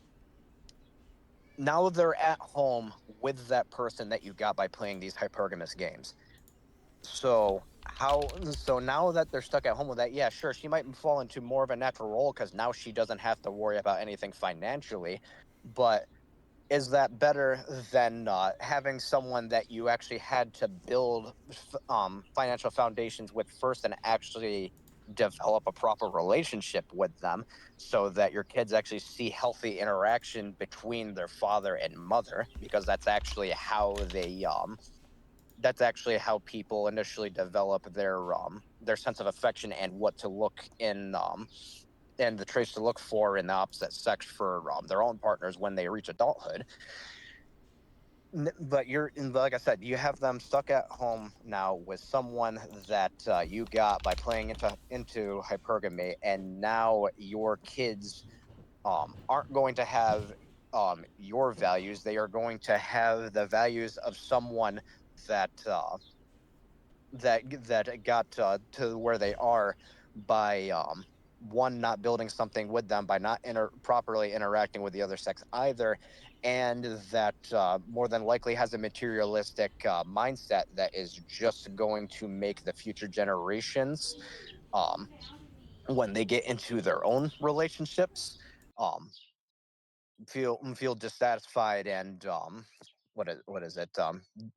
now they're at home with that person that you got by playing these hypergamous games. So now that they're stuck at home with that, yeah, sure, she might fall into more of a natural role because now she doesn't have to worry about anything financially. But is that better than having someone that you actually had to build financial foundations with first and actually develop a proper relationship with them so that your kids actually see healthy interaction between their father and mother, because that's actually how people initially develop their sense of affection and what to look in and the traits to look for in the opposite sex for their own partners when they reach adulthood. But like I said, you have them stuck at home now with someone that you got by playing into hypergamy, and now your kids aren't going to have your values. They are going to have the values of someone that that got to where they are by one, not building something with them, by not properly interacting with the other sex either, and that more than likely has a materialistic mindset that is just going to make the future generations, um, when they get into their own relationships, um, feel dissatisfied and what is it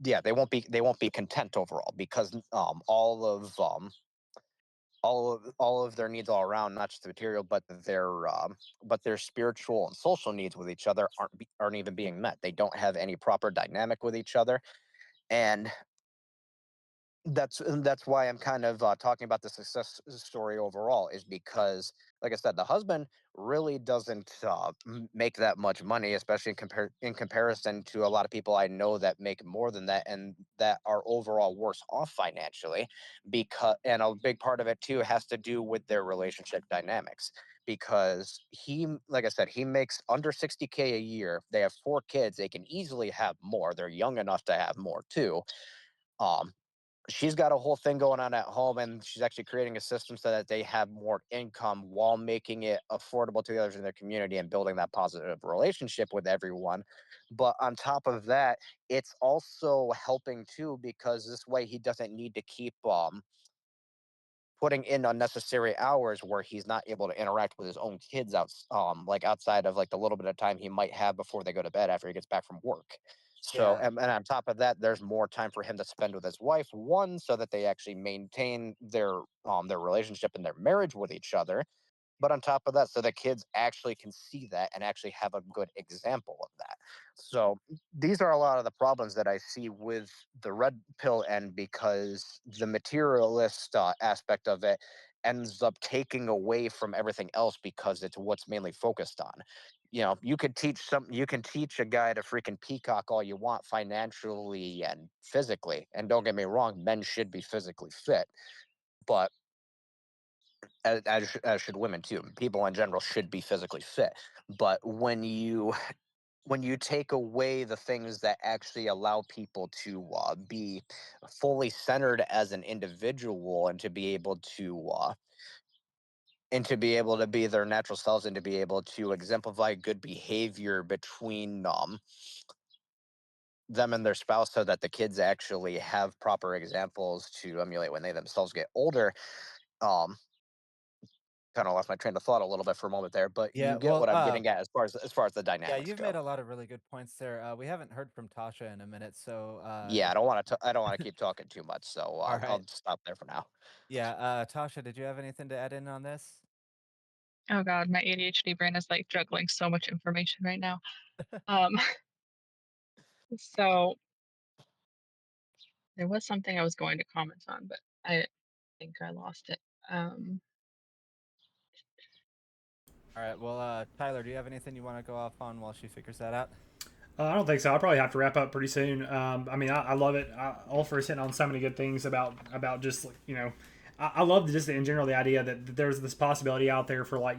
yeah, they won't be content overall, because all of their needs all around, not just the material, but their spiritual and social needs with each other aren't even being met. They don't have any proper dynamic with each other, and that's why I'm kind of talking about the success story overall, is because, like I said, the husband really doesn't make that much money, especially in comparison to a lot of people I know that make more than that and that are overall worse off financially. Because, and a big part of it too has to do with their relationship dynamics, because like I said, he makes under 60K a year. They have 4 kids. They can easily have more. They're young enough to have more too. um she's got a whole thing going on at home, and she's actually creating a system so that they have more income while making it affordable to the others in their community and building that positive relationship with everyone. But on top of that, it's also helping too, because this way he doesn't need to keep putting in unnecessary hours where he's not able to interact with his own kids like outside of like the little bit of time he might have before they go to bed after he gets back from work. So, Yeah. and on top of that, there's more time for him to spend with his wife, one, so that they actually maintain their relationship and their marriage with each other, but on top of that, so the kids actually can see that and actually have a good example of that. So these are a lot of the problems that I see with the red pill end, because the materialist aspect of it ends up taking away from everything else, because it's what's mainly focused on. You can teach a guy to freaking peacock all you want financially and physically, and don't get me wrong, men should be physically fit, but as should women too. People in general should be physically fit. But when you take away the things that actually allow people to be fully centered as an individual, and to be able to be their natural selves, and to be able to exemplify good behavior between them and their spouse, so that the kids actually have proper examples to emulate when they themselves get older. um Kind of lost my train of thought a little bit for a moment there, but Yeah. you get Well, what I'm getting at as far as the yeah, dynamics you've made go. a lot of really good points there. We haven't heard from Tasha in a minute, so Yeah, if I don't want to keep talking too much, so all right. I'll stop there for now. Yeah, Tasha, did you have anything to add in on this? Oh God, my ADHD brain is like juggling so much information right now. Um, so there was something I was going to comment on, but I think I lost it. Um, All right. Well, Tyler, do you have anything you want to go off on while she figures that out? I don't think so. I'll probably have to wrap up pretty soon. I mean, I love it. Ulfer is hitting on so many good things about just like, I love just in general the idea that there's this possibility out there for like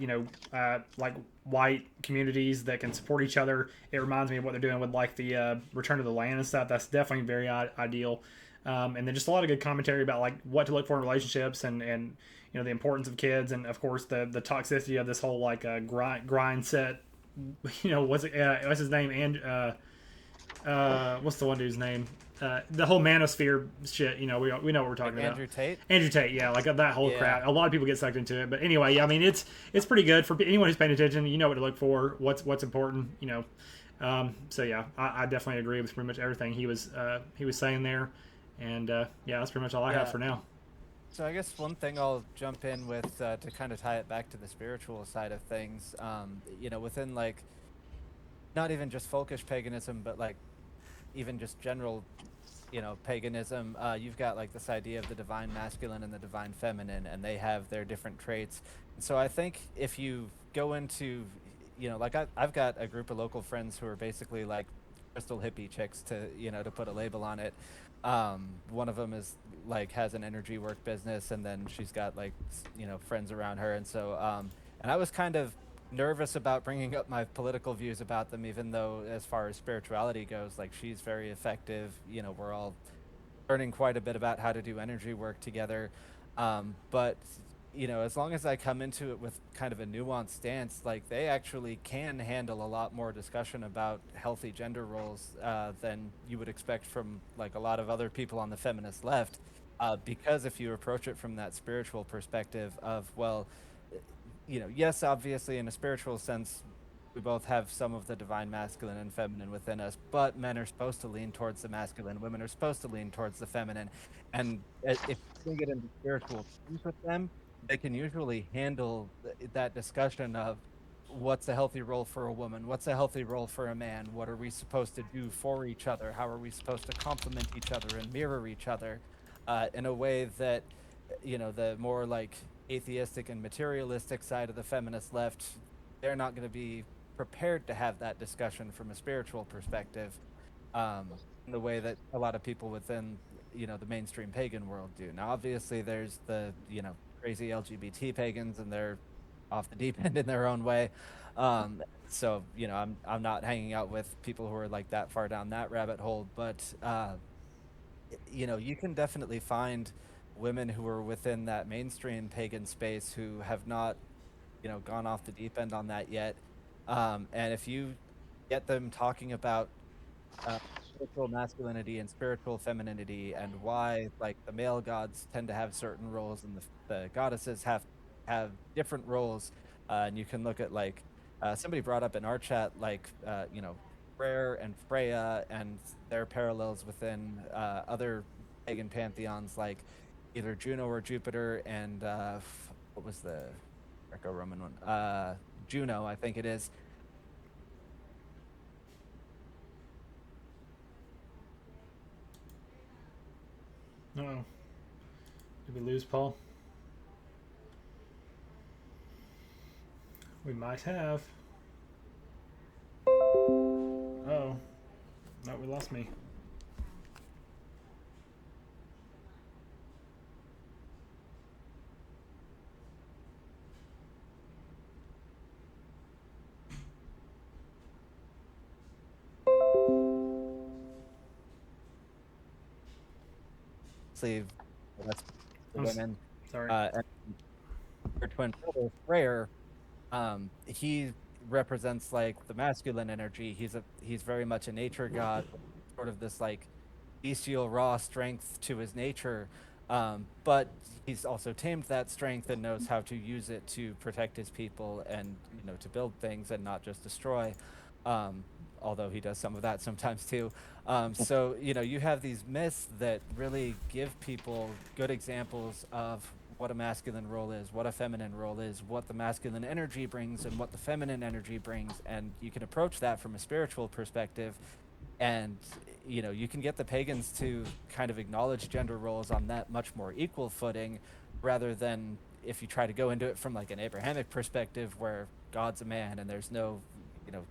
white communities that can support each other. It reminds me of what they're doing with like the Return to the Land and stuff. That's definitely very ideal. And then just a lot of good commentary about like what to look for in relationships and the importance of kids, and of course the toxicity of this whole like grind set. What's his name? And what's the one dude's name? The whole manosphere shit. We know what we're Like talking about. Andrew Tate? Andrew Tate, yeah, like that whole Yeah. crap. A lot of people get sucked into it, but anyway, yeah, I mean it's pretty good for anyone who's paying attention. You know what to look for, what's important. So yeah, I definitely agree with pretty much everything he was saying there, and yeah, that's pretty much all I have Yeah. for now. So I guess one thing I'll jump in with to kind of tie it back to the spiritual side of things, within like not even just folkish paganism, but like even just general, paganism, you've got like this idea of the divine masculine and the divine feminine, and they have their different traits. And so I think if you go into, like I've got a group of local friends who are basically like crystal hippie chicks, to put a label on it. One of them is like has an energy work business, and then she's got like friends around her, and so and I was kind of nervous about bringing up my political views about them, even though as far as spirituality goes, like she's very effective. We're all learning quite a bit about how to do energy work together. But as long as I come into it with kind of a nuanced stance, like they actually can handle a lot more discussion about healthy gender roles than you would expect from like a lot of other people on the feminist left. Because if you approach it from that spiritual perspective of, well, yes, obviously in a spiritual sense, we both have some of the divine masculine and feminine within us, but men are supposed to lean towards the masculine, women are supposed to lean towards the feminine. And if you get into spiritual terms with them, they can usually handle that discussion of what's a healthy role for a woman, what's a healthy role for a man, what are we supposed to do for each other, how are we supposed to complement each other and mirror each other in a way that, the more like atheistic and materialistic side of the feminist left, they're not going to be prepared to have that discussion from a spiritual perspective, um, in the way that a lot of people within the mainstream pagan world do. Now, obviously, there's the crazy LGBT pagans, and they're off the deep end in their own way. So I'm not hanging out with people who are like that far down that rabbit hole, but you can definitely find women who are within that mainstream pagan space who have not gone off the deep end on that yet. And if you get them talking about spiritual masculinity and spiritual femininity, and why like the male gods tend to have certain roles and the goddesses have different roles, and you can look at like somebody brought up in our chat like Freyr and Freya and their parallels within other pagan pantheons like either Juno or Jupiter, and what was the Greco-Roman one? Juno, I think it is. Oh, did we lose Paul? We might have. Oh, no, we lost me. Sleeve. That's the I'm women. sorry. And her twin brother, Freyr, he represents like the masculine energy. He's very much a nature god, sort of this like bestial raw strength to his nature. But he's also tamed that strength and knows how to use it to protect his people and to build things and not just destroy. Um, Although he does some of that sometimes too. So you have these myths that really give people good examples of what a masculine role is, what a feminine role is, what the masculine energy brings, and what the feminine energy brings, and you can approach that from a spiritual perspective, and you can get the pagans to kind of acknowledge gender roles on that much more equal footing, rather than if you try to go into it from like an Abrahamic perspective where God's a man and there's no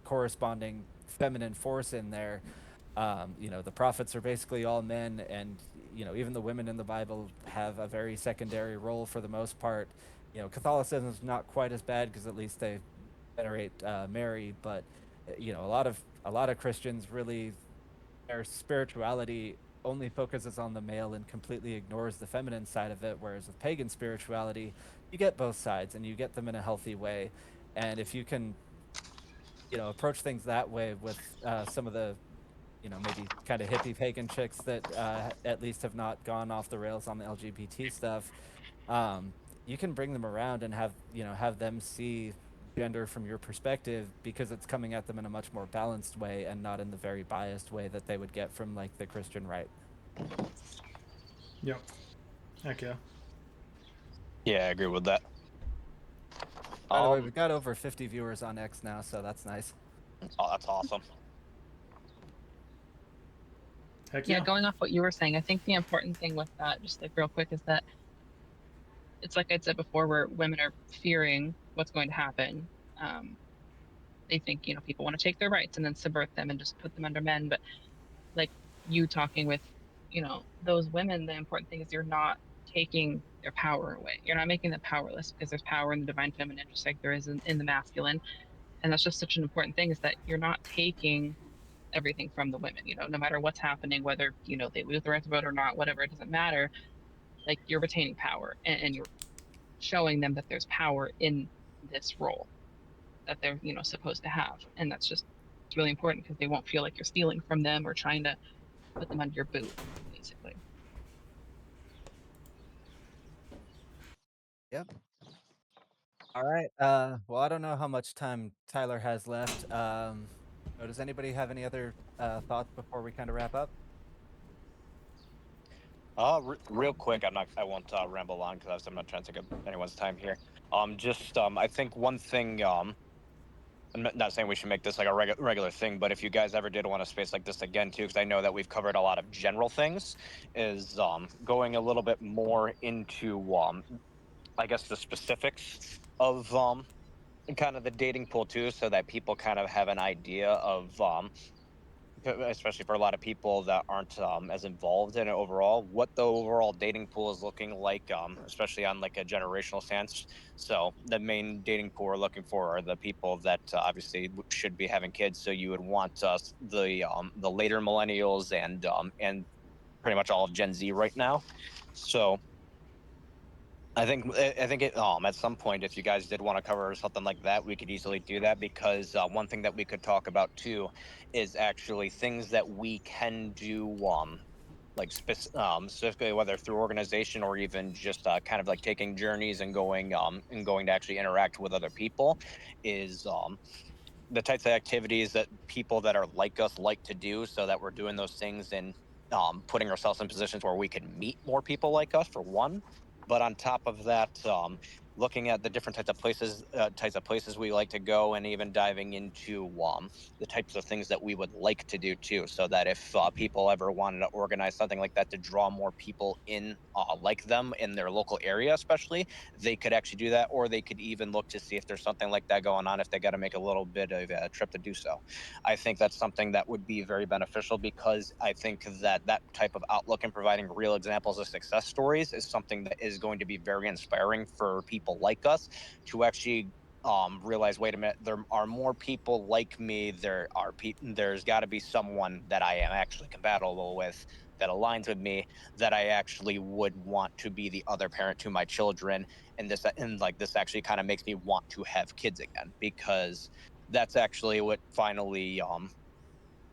corresponding feminine force in there. The prophets are basically all men, and even the women in the Bible have a very secondary role for the most part. Catholicism is not quite as bad because at least they venerate Mary, but a lot of Christians really, their spirituality only focuses on the male and completely ignores the feminine side of it. Whereas with pagan spirituality, you get both sides and you get them in a healthy way. And if you can, approach things that way with some of the, maybe kind of hippie pagan chicks that at least have not gone off the rails on the LGBT stuff, you can bring them around and have them see gender from your perspective, because it's coming at them in a much more balanced way and not in the very biased way that they would get from like the Christian right. Yep. Heck yeah. Yeah, I agree with that. By the way, we've got over 50 viewers on X now, so that's nice. Oh, that's awesome. Heck Yeah, yeah. going off what you were saying, I think the important thing with that, just like real quick, is that it's like I said before, where women are fearing what's going to happen. They think, people want to take their rights and then subvert them and just put them under men. But like you talking with, those women, the important thing is you're not taking their power away. You're not making them powerless, because there's power in the divine feminine, just like there is in the masculine. And that's just such an important thing, is that you're not taking everything from the women, no matter what's happening, whether, they lose the right to vote or not, whatever, it doesn't matter. Like, you're retaining power, and you're showing them that there's power in this role that they're, supposed to have. And that's just, it's really important, because they won't feel like you're stealing from them or trying to put them under your boot, basically. Yep. All right. Well, I don't know how much time Tyler has left. Does anybody have any other thoughts before we kind of wrap up? Real quick, I won't ramble on because I'm not trying to take up anyone's time here. I think one thing, I'm not saying we should make this like a regular thing, but if you guys ever did want a space like this again too, because I know that we've covered a lot of general things, is going a little bit more into I guess the specifics of kind of the dating pool too, so that people kind of have an idea of especially for a lot of people that aren't as involved in it overall, what the overall dating pool is looking like, especially on like a generational sense. So the main dating pool we're looking for are the people that obviously should be having kids. So you would want the later millennials and pretty much all of Gen Z right now. So I think it at some point, if you guys did want to cover something like that, we could easily do that, because one thing that we could talk about too is actually things that we can do like specifically, whether through organization or even just kind of like taking journeys and going to actually interact with other people, is the types of activities that people that are like us like to do, so that we're doing those things and putting ourselves in positions where we can meet more people like us, for one. But on top of that, looking at the different types of places we like to go, and even diving into the types of things that we would like to do too, so that if people ever wanted to organize something like that to draw more people in like them in their local area especially, they could actually do that, or they could even look to see if there's something like that going on if they got to make a little bit of a trip to do so. I think that's something that would be very beneficial, because I think that that type of outlook and providing real examples of success stories is something that is going to be very inspiring for people like us to actually realize, wait a minute, there are more people like me. There's got to be someone that I am actually compatible with, that aligns with me, that I actually would want to be the other parent to my children. And this actually kind of makes me want to have kids again, because that's actually what finally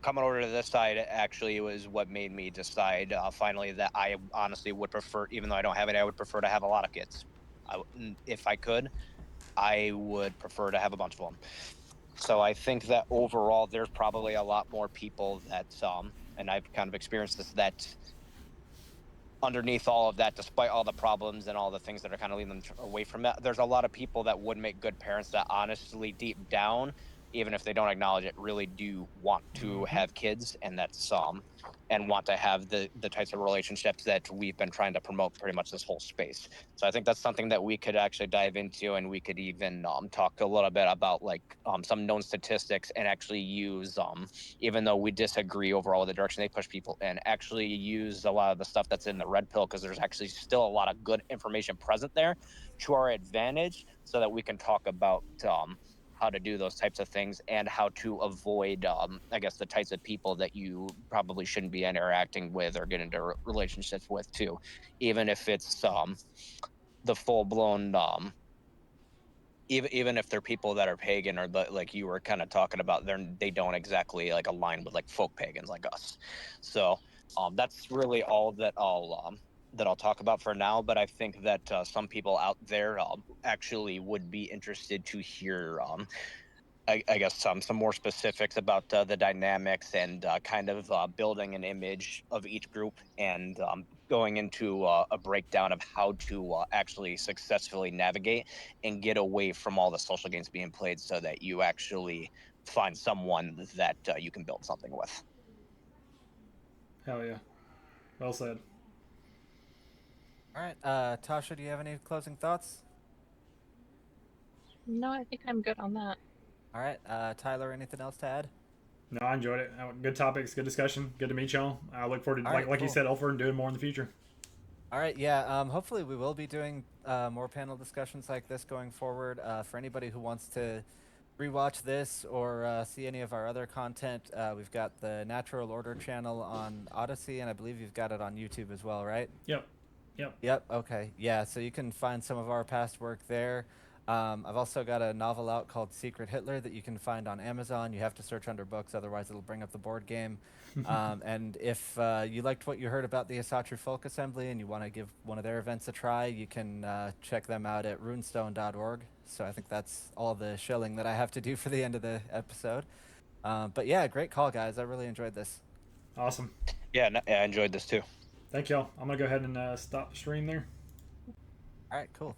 coming over to this side actually was what made me decide finally that I honestly would prefer, even though I don't have it, I would prefer to have a lot of kids. If I could, I would prefer to have a bunch of them. So I think that overall there's probably a lot more people that and I've kind of experienced this, that underneath all of that, despite all the problems and all the things that are kind of leading them away from that, there's a lot of people that would make good parents that honestly, deep down, even if they don't acknowledge it, really do want to have kids, and that's and want to have the types of relationships that we've been trying to promote pretty much this whole space. So I think that's something that we could actually dive into, and we could even talk a little bit about like some known statistics, and actually use even though we disagree overall with the direction they push people in, actually use a lot of the stuff that's in the red pill, because there's actually still a lot of good information present there to our advantage, so that we can talk about how to do those types of things, and how to avoid, I guess, the types of people that you probably shouldn't be interacting with or get into relationships with too, even if it's the full blown even if they're people that are pagan, or like you were kind of talking about, they don't exactly like align with like folk pagans like us. So that's really all that I'll that I'll talk about for now, but I think that some people out there actually would be interested to hear, I guess, some more specifics about the dynamics and kind of building an image of each group and going into a breakdown of how to actually successfully navigate and get away from all the social games being played so that you actually find someone that you can build something with. Hell yeah. Well said. All right, Tasha, do you have any closing thoughts? No, I think I'm good on that. All right, Tyler, anything else to add? No, I enjoyed it. Good topics, good discussion. Good to meet y'all. I look forward to, All right, like you cool. said, Ulfer, and doing more in the future. All right, yeah. Hopefully, we will be doing more panel discussions like this going forward. For anybody who wants to rewatch this or see any of our other content, we've got the Natural Order channel on Odyssey, and I believe you've got it on YouTube as well, right? Yep. Yep. Yep. Okay. Yeah. So you can find some of our past work there. I've also got a novel out called Secret Hitler that you can find on Amazon. You have to search under books, otherwise it'll bring up the board game. And if you liked what you heard about the Asatru Folk Assembly and you want to give one of their events a try, you can check them out at runestone.org. So I think that's all the shilling that I have to do for the end of the episode. But yeah, great call, guys. I really enjoyed this. Awesome. Yeah, I enjoyed this too. Thank y'all. I'm going to go ahead and stop the stream there. All right, cool.